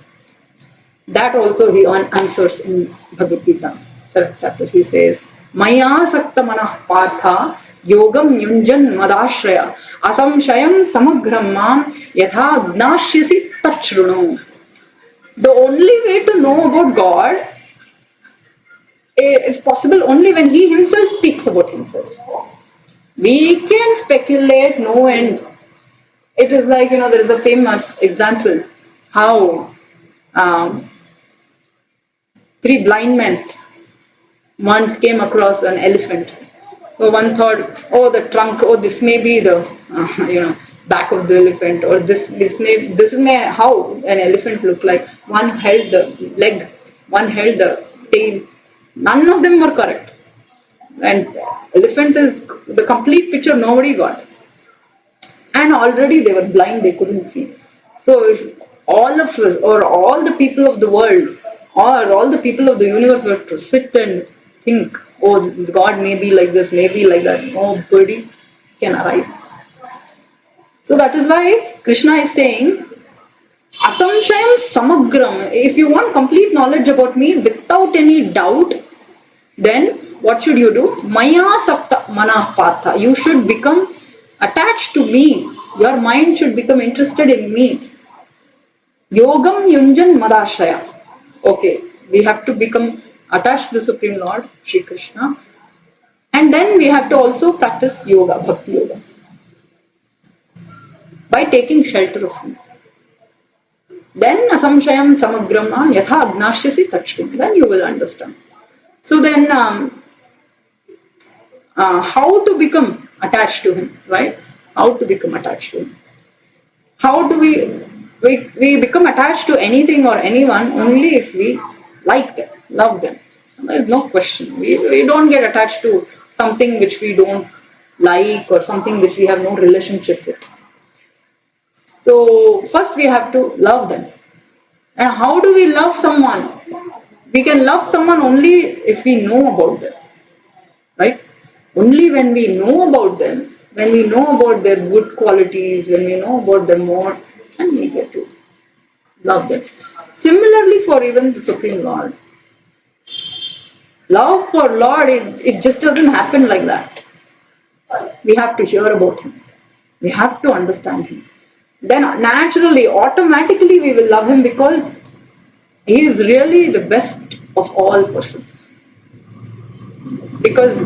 That also he answers in Bhagavatham, 7th chapter. He says, Maya sakta manah partha yogam yunjan madashraya asamshayam samagram mam yatha gnashyasi tachrunu. The only way to know about God is possible only when he himself speaks about himself. We can speculate no end. It is like, there is a famous example how 3 blind men once came across an elephant. So one thought, oh, the trunk, oh, this may be the, back of the elephant, or this may how an elephant look like. One held the leg, one held the tail. None of them were correct. And elephant is the complete picture nobody got. And already they were blind, they couldn't see. So if all of us, or all the people of the world, or all the people of the universe were to sit and think, oh, God may be like this, may be like that, nobody can arrive. So that is why Krishna is saying, Asamshayam Samagram. If you want complete knowledge about me without any doubt, then what should you do? Maya Sapta Mana Partha. You should become attached to me. Your mind should become interested in me. Yogam Yunjan Madashaya. Okay, we have to become attached to the Supreme Lord, Sri Krishna. And then we have to also practice yoga, bhakti yoga, by taking shelter of him. Then asamshayam samagrama yatha agnashyasi tachvim. Then you will understand. So then, how to become attached to him, right? How to become attached to him? How do we become attached to anything or anyone only if we like them, love them. There is no question. We don't get attached to something which we don't like or something which we have no relationship with. So first we have to love them. And how do we love someone? We can love someone only if we know about them, right? Only when we know about them, when we know about their good qualities, when we know about them more, and we get to love them. Similarly for even the Supreme Lord. Love for Lord, it just doesn't happen like that. We have to hear about him. We have to understand him. Then naturally, automatically we will love him because he is really the best of all persons. Because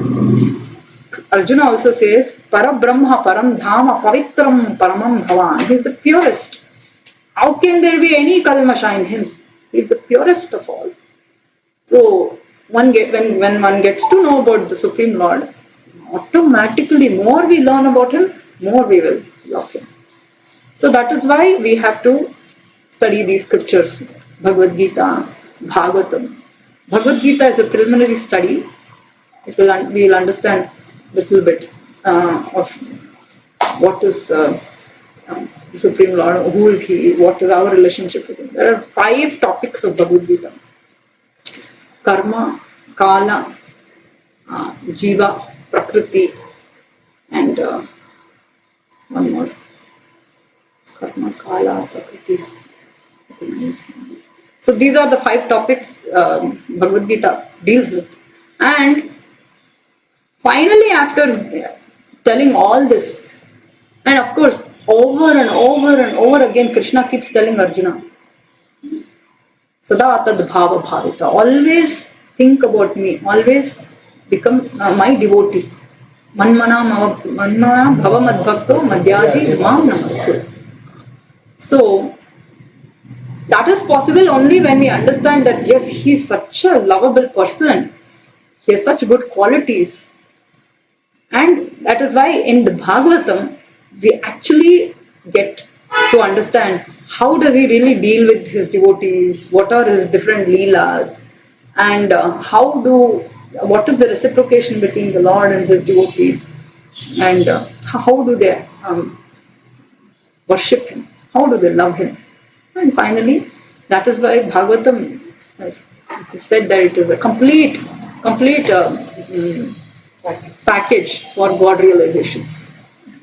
Arjuna also says, Parabrahma Param Dhama Pavitram Paramam Bhavan. He is the purest. How can there be any kalmasha in him? He is the purest of all. So when one gets to know about the Supreme Lord, automatically more we learn about him, more we will love him. So that is why we have to study these scriptures, Bhagavad-Gita, Bhagavatham. Bhagavad-Gita is a preliminary study. We will understand a little bit of what is the Supreme Lord, who is he, what is our relationship with him. There are 5 topics of Bhagavad-Gita. Karma, Kala, Jiva, Prakriti, and one more. Karma, Kala, Prakriti. So these are the 5 topics Bhagavad Gita deals with. And finally, after telling all this, and of course, over and over and over again, Krishna keeps telling Arjuna, Sada tad bhava bhavita. Always think about me. Always become my devotee. Manmana bhava madbhakto madhyaji mam namastu. So that is possible only when we understand that yes, he is such a lovable person. He has such good qualities. And that is why in the Bhagavatham, we actually get to understand how does he really deal with his devotees, what are his different leelas, and what is the reciprocation between the Lord and his devotees, and how do they worship him, how do they love him. And finally, that is why Bhagavatam has said that it is a complete package for God realization.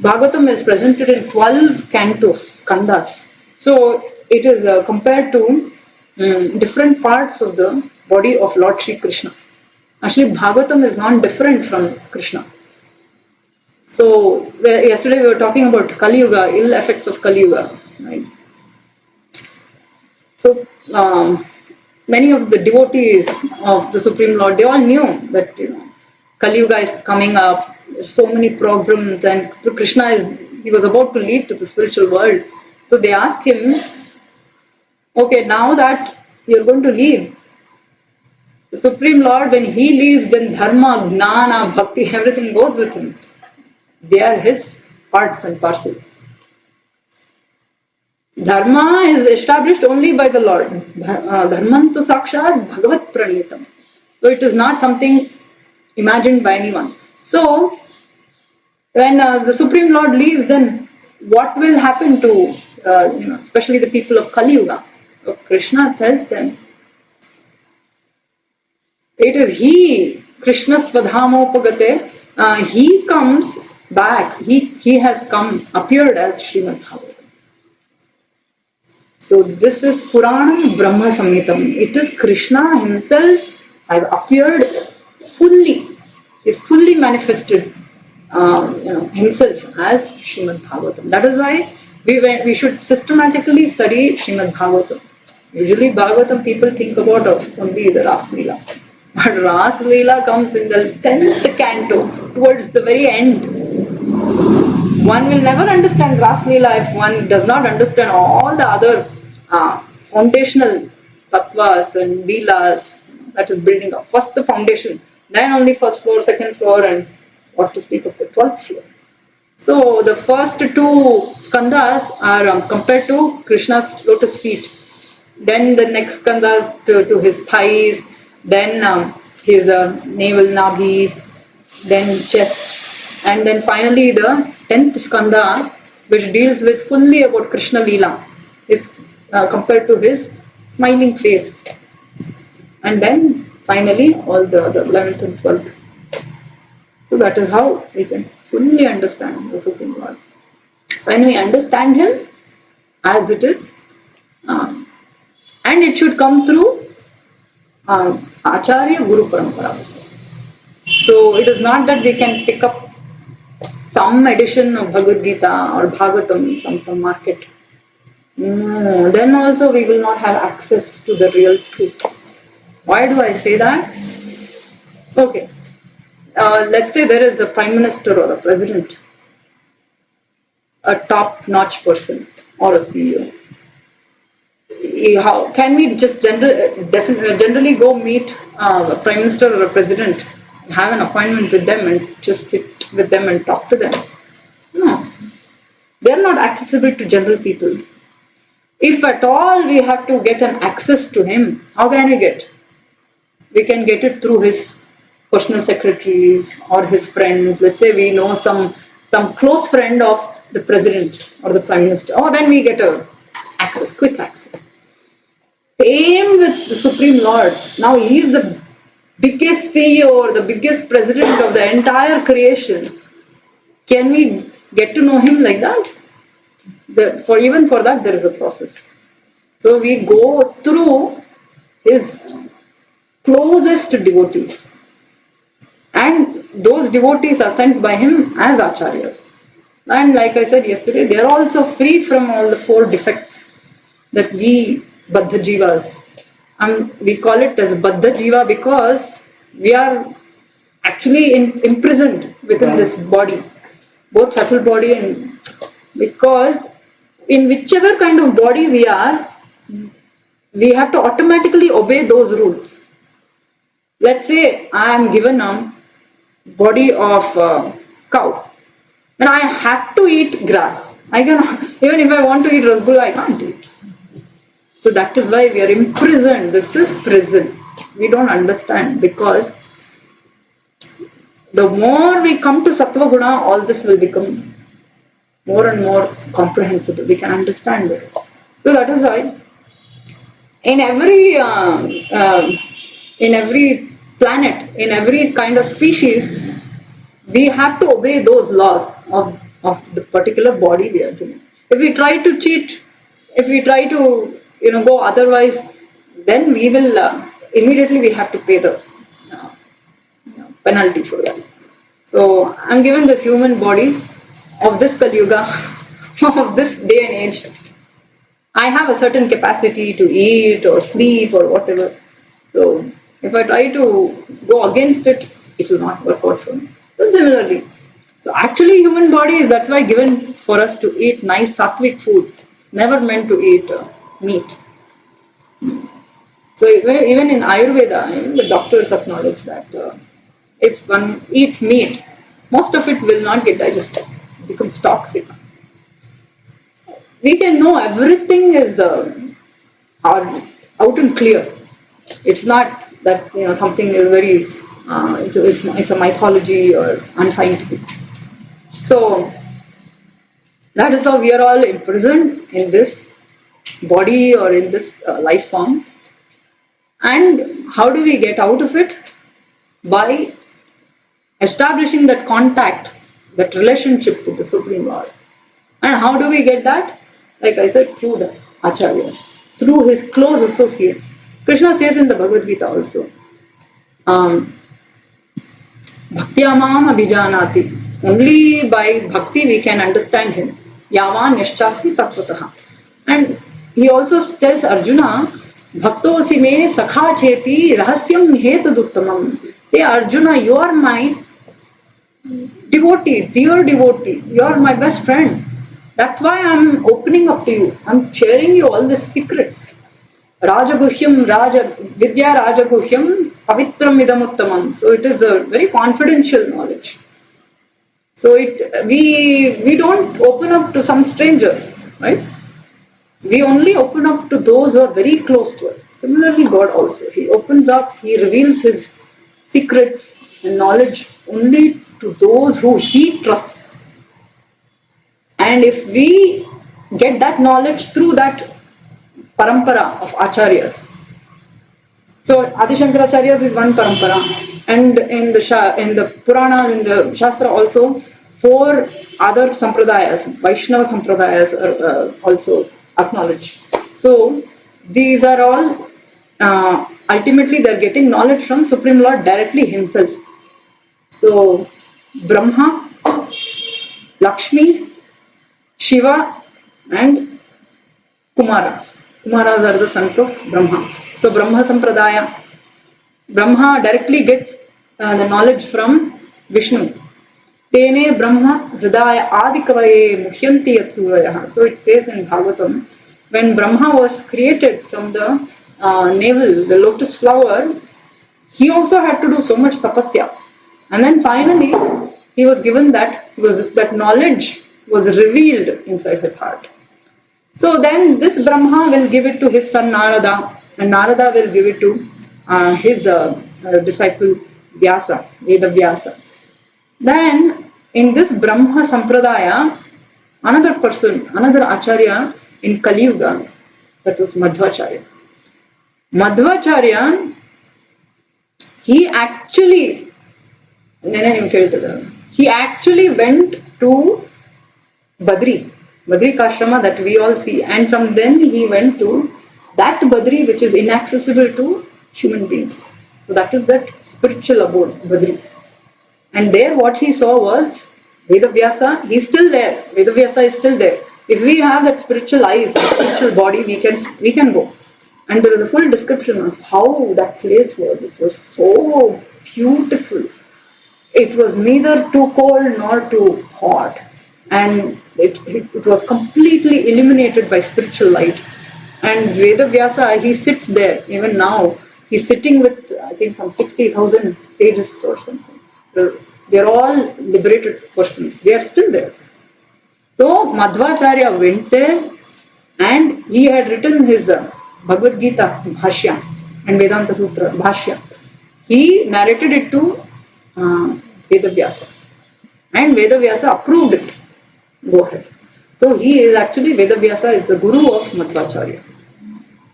Bhagavatam is presented in 12 cantos, skandhas. So it is compared to different parts of the body of Lord Sri Krishna. Actually, Bhagavatam is not different from Krishna. So yesterday we were talking about Kali Yuga, ill effects of Kali Yuga, right? So many of the devotees of the Supreme Lord, they all knew that Kali Yuga is coming up. There's so many problems, and Krishna he was about to leave to the spiritual world. So they asked him, okay, now that you're going to leave, The Supreme Lord, when He leaves, then Dharma, Gnana, Bhakti, everything goes with Him. They are His parts and parcels. Dharma is established only by the Lord. Dharmantu sakshat bhagavat pranitam. So it is not something imagined by anyone. So when the Supreme Lord leaves, then what will happen to especially the people of Kali Yuga? So Krishna tells them, it is He, Krishna Svadhamopagate, He comes back. He has come, appeared as Srimad Bhagavatam. So this is Puranam Brahma Samhitam. It is Krishna himself has appeared fully. Is fully manifested himself as Srimad Bhagavatam. That is why we should systematically study Srimad Bhagavatam. Usually Bhagavatam people think about only the Ras Leela. But Ras Leela comes in the 10th canto towards the very end. One will never understand Ras Leela if one does not understand all the other foundational tattvas and leelas that is building up. First the foundation, then only first floor, second floor, and what to speak of the 12th floor. So the first two skandhas are compared to Krishna's lotus feet. Then the next skandha to his thighs, then his navel nabhi, then chest, and then finally the 10th skandha, which deals with fully about Krishna Leela, is compared to his smiling face, and then finally all the 11th and 12th. So that is how we can fully understand the Supreme Lord. When we understand Him as it is, and it should come through Acharya Guru Parampara. So it is not that we can pick up some edition of Bhagavad-gita or Bhagavatam from some market. No, then also we will not have access to the real truth. Why do I say that? Okay, let's say there is a prime minister or a president, a top-notch person or a CEO. How can we just generally go meet a prime minister or a president, have an appointment with them and just sit with them and talk to them? No, they are not accessible to general people. If at all we have to get an access to him, how can we get? We can get it through his personal secretaries or his friends. Let's say we know some close friend of the president or the prime minister. Oh, then we get a access, quick access. Same with the Supreme Lord. Now he is the biggest CEO or the biggest president of the entire creation. Can we get to know him like that? Even for that there is a process. So we go through his closest devotees. And those devotees are sent by him as acharyas. And like I said yesterday, they are also free from all the 4 defects that we Baddha Jivas. We call it as Baddha Jiva because we are actually imprisoned within this body, both subtle body and because in whichever kind of body we are, we have to automatically obey those rules. Let's say I am given a body of cow, and I have to eat grass. I cannot, even if I want to eat rasgulla, I can't eat. So that is why we are imprisoned. This is prison. We don't understand because the more we come to Sattva Guna, all this will become more and more comprehensible. We can understand it. So that is why in every planet, in every kind of species, we have to obey those laws of the particular body we are given. If we try to cheat, if we try to go otherwise, then we will immediately we have to pay the penalty for that. So I'm given this human body of this Kali Yuga, of this day and age. I have a certain capacity to eat or sleep or whatever. So if I try to go against it, it will not work out for me. So similarly, so actually human body is that's why given for us to eat nice sattvic food. It's never meant to eat meat. So even in Ayurveda, the doctors acknowledge that if one eats meat, most of it will not get digested, it becomes toxic. We can know everything is out and clear. It's not that something is very it's a mythology or unscientific. So that is how we are all imprisoned in this body or in this life form. And how do we get out of it? By establishing that contact, that relationship with the Supreme Lord. And how do we get that? Like I said, through the acharyas, through his close associates. Krishna says in the Bhagavad-Gita also, Bhaktyamam abhijanati. Only by bhakti we can understand him. Yavan yashchasmi tattvataha. And he also tells Arjuna, Bhaktosi me sakha cheti rahasyam hetaduttamam. Hey Arjuna, you are my devotee, dear devotee. You are my best friend. That's why I'm opening up to you. I'm sharing you all the secrets. Rajaguhyam, Vidya Rajaguhyam, Pavitram Idamuttamam. So it is a very confidential knowledge. So we don't open up to some stranger, right? We only open up to those who are very close to us. Similarly, God also. He opens up, He reveals His secrets and knowledge only to those who He trusts. And if we get that knowledge through that parampara of acharyas. So Adi Shankaracharyas is one parampara, and in the Puranas, in the Shastra also, 4 other sampradayas, Vaishnava sampradayas are also acknowledged. So these are all ultimately they are getting knowledge from Supreme Lord directly Himself. So Brahma, Lakshmi, Shiva, and Kumaras. Kumaras are the sons of Brahma. So Brahma Sampradaya. Brahma directly gets the knowledge from Vishnu. Tene Brahma Hridaya Adikavaye Muhyanti Yatsuraya. So it says in Bhagavatham, when Brahma was created from the navel, the lotus flower, he also had to do so much tapasya. And then finally, he was given that knowledge was revealed inside his heart. So then this Brahma will give it to his son Narada, and Narada will give it to his disciple Vyasa, Veda Vyasa. Then in this Brahma Sampradaya, another person, another Acharya in Kali Yuga, that was Madhvacharya. Madhvacharya, he actually went to Badri Kashrama that we all see, and from then he went to that Badri which is inaccessible to human beings. So that is that spiritual abode, Badri. And there what he saw was Vedavyasa, he's still there. Vedavyasa is still there. If we have that spiritual eyes, spiritual body, we can go. And there is a full description of how that place was. It was so beautiful. It was neither too cold nor too hot. And it was completely illuminated by spiritual light. And Vedavyasa, he sits there. Even now, he's sitting with, I think, some 60,000 sages or something. They're all liberated persons. They are still there. So Madhvacharya went there and he had written his Bhagavad-Gita Bhashya and Vedanta Sutra Bhashya. He narrated it to Vedavyasa. And Vedavyasa approved it. Go ahead. So he is actually, Vedavyasa is the guru of Madhvacharya.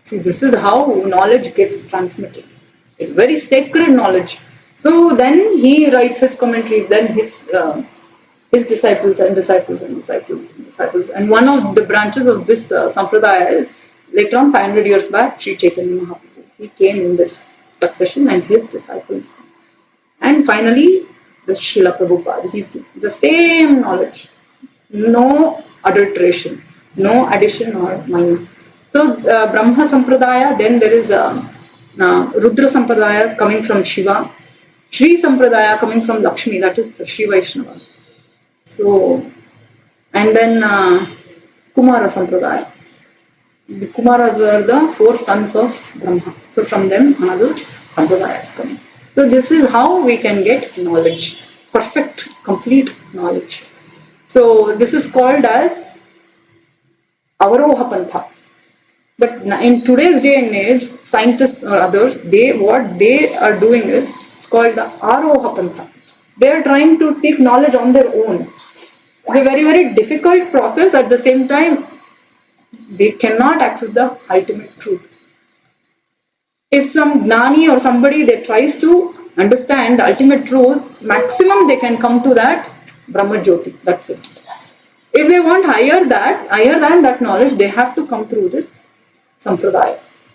See, this is how knowledge gets transmitted. It's very sacred knowledge. So then he writes his commentary, then his disciples and disciples and disciples and disciples. And one of the branches of this sampradaya is later on 500 years back, Sri Chaitanya Mahaprabhu. He came in this succession and his disciples. And finally, the Srila Prabhupada. He's the same knowledge. No adulteration, no addition or minus. So Brahma Sampradaya, then there is Rudra Sampradaya coming from Shiva, Shri Sampradaya coming from Lakshmi, that is the Shri Vaishnavas. So, and then Kumara Sampradaya. The Kumaras are the four sons of Brahma. So from them another Sampradaya is coming. So this is how we can get knowledge, perfect, complete knowledge. So this is called as Avaroha Pantha. But in today's day and age, scientists or others, what they are doing is it's called the Aroha Pantha. They are trying to seek knowledge on their own. It's a very, very difficult process. At the same time, they cannot access the ultimate truth. If some gnani or somebody they tries to understand the ultimate truth, maximum they can come to that Brahma Jyoti. That's it. If they want higher than that knowledge, they have to come through this sampradayas.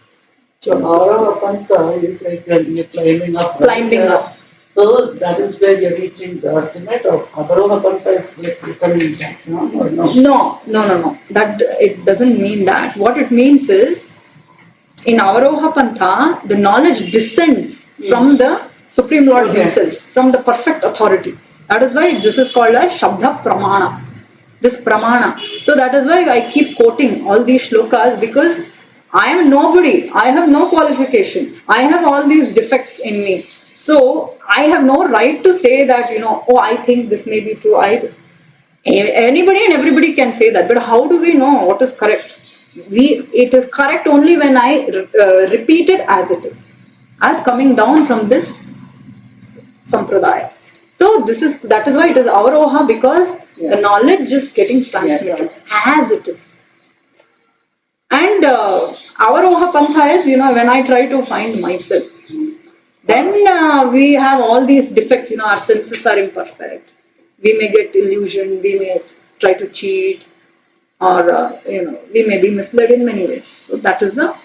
So Aura Pantha is like when you're climbing up. Climbing up. So that is where you're reaching the ultimate, or Avaroha Pantha is like becoming that, no? Or no? No. That it doesn't mean that. What it means is in Avaroha Pantha, the knowledge descends from the Supreme Lord Himself, from the perfect authority. That is why this is called as Shabda Pramana. This Pramana. So that is why I keep quoting all these shlokas, because I am nobody. I have no qualification. I have all these defects in me. So I have no right to say that, oh, I think this may be true. Anybody and everybody can say that. But how do we know what is correct? It is correct only when I repeat it as it is, as coming down from this sampradaya. So that is why it is avaroha, because the knowledge is getting transmitted as it is. And avaroha pantha is, when I try to find myself, then we have all these defects. Our senses are imperfect. We may get illusion. We may try to cheat, or we may be misled in many ways. So that is the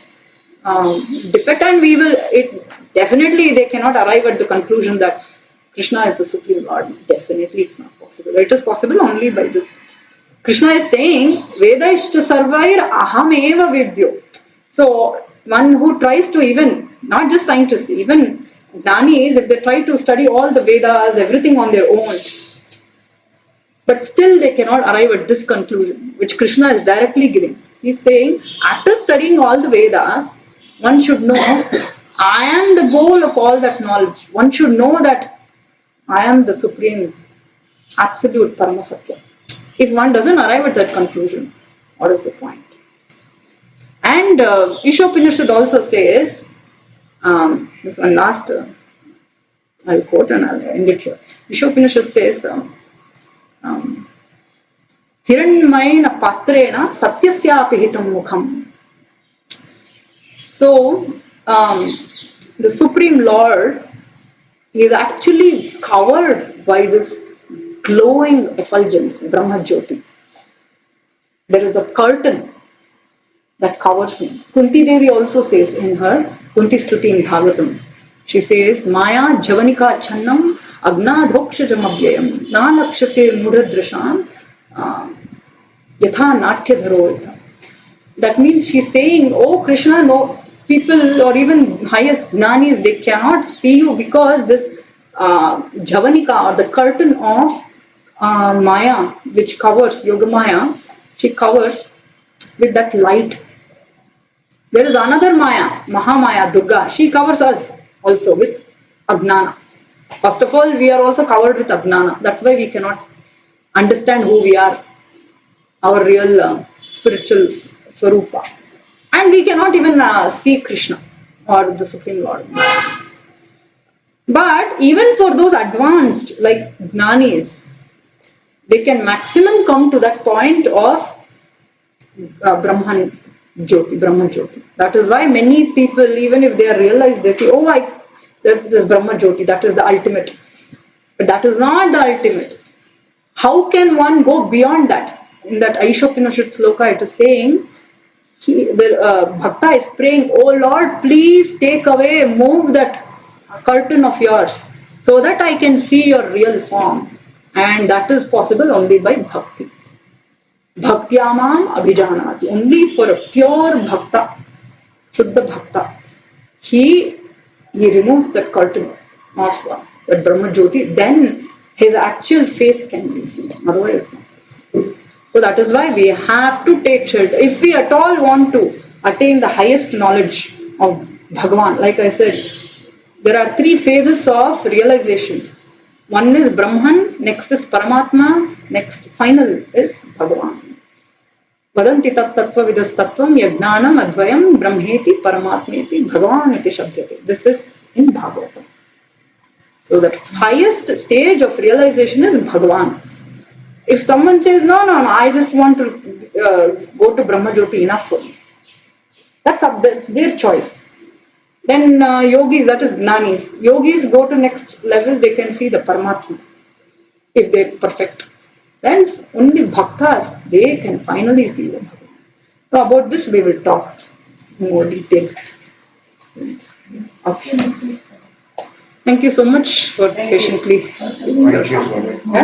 defect, and definitely they cannot arrive at the conclusion that Krishna is the Supreme Lord. Definitely it's not possible. It is possible only by this. Krishna is saying, Vedaishcha sarvair aham eva vidyo. So one who tries to, even, not just scientists, even Jnanis, if they try to study all the Vedas, everything on their own, but still they cannot arrive at this conclusion, which Krishna is directly giving. He's saying, after studying all the Vedas, one should know, I am the goal of all that knowledge. One should know that I am the supreme, absolute Paramasatya. If one doesn't arrive at that conclusion, what is the point? And Ishopanishad also says, this one last, I'll quote and I'll end it here. Ishopanishad says, Hiranmayena patrena satyasyapi hitam mukham. So, the Supreme Lord is actually covered by this glowing effulgence, Brahma Jyoti. There is a curtain that covers him. Kunti Devi also says in her Kunti Stuti in Bhagavatham, she says, Maya Javanika Channam Agnadhoksha Jamavyayam Nanakshase Mudhadrasham Yatha Natya Dharoita. That means she's saying, oh Krishna, no, people or even highest Jnanis, they cannot see you because this Javanika, or the curtain of Maya, which covers Yoga Maya, she covers with that light. There is another Maya, Mahamaya, Durga. She covers us also with Ajnana. First of all, we are also covered with Ajnana. That's why we cannot understand who we are, our real spiritual Swarupa. And we cannot even see Krishna or the Supreme Lord. But even for those advanced, like Jnanis, they can maximum come to that point of Brahman Jyoti. That is why many people, even if they are realized, they say, oh, that is Brahma Jyoti, that is the ultimate. But that is not the ultimate. How can one go beyond that? In that Aishopanishad sloka, it is saying, the Bhakta is praying, oh Lord, please take away, move that curtain of yours, so that I can see your real form. And that is possible only by Bhakti. Bhaktyamam abhijanati. Only for a pure Bhakta, Shuddha Bhakta, he removes the curtain of that Brahma Jyoti, then his actual face can be seen. Otherwise, not possible. So that is why we have to take shelter. If we at all want to attain the highest knowledge of Bhagavan, like I said, there are three phases of realization. One is Brahman, next is Paramatma, next final is Bhagavan. Vadanti tat tattva vidastattvam yajnanam advayam brahmeti paramatmeti bhagavan iti shabdate. This is in Bhagavatham. So the highest stage of realization is Bhagavan. If someone says, no, I just want to go to Brahma Jyoti, enough for me. That's their choice. Then yogis, that is Gnanis. Yogis go to next level, they can see the Paramatma if they perfect. Then only bhaktas, they can finally see the Bhagavan. So about this we will talk in more detail. Okay. Thank you so much for patiently. Thank you so much.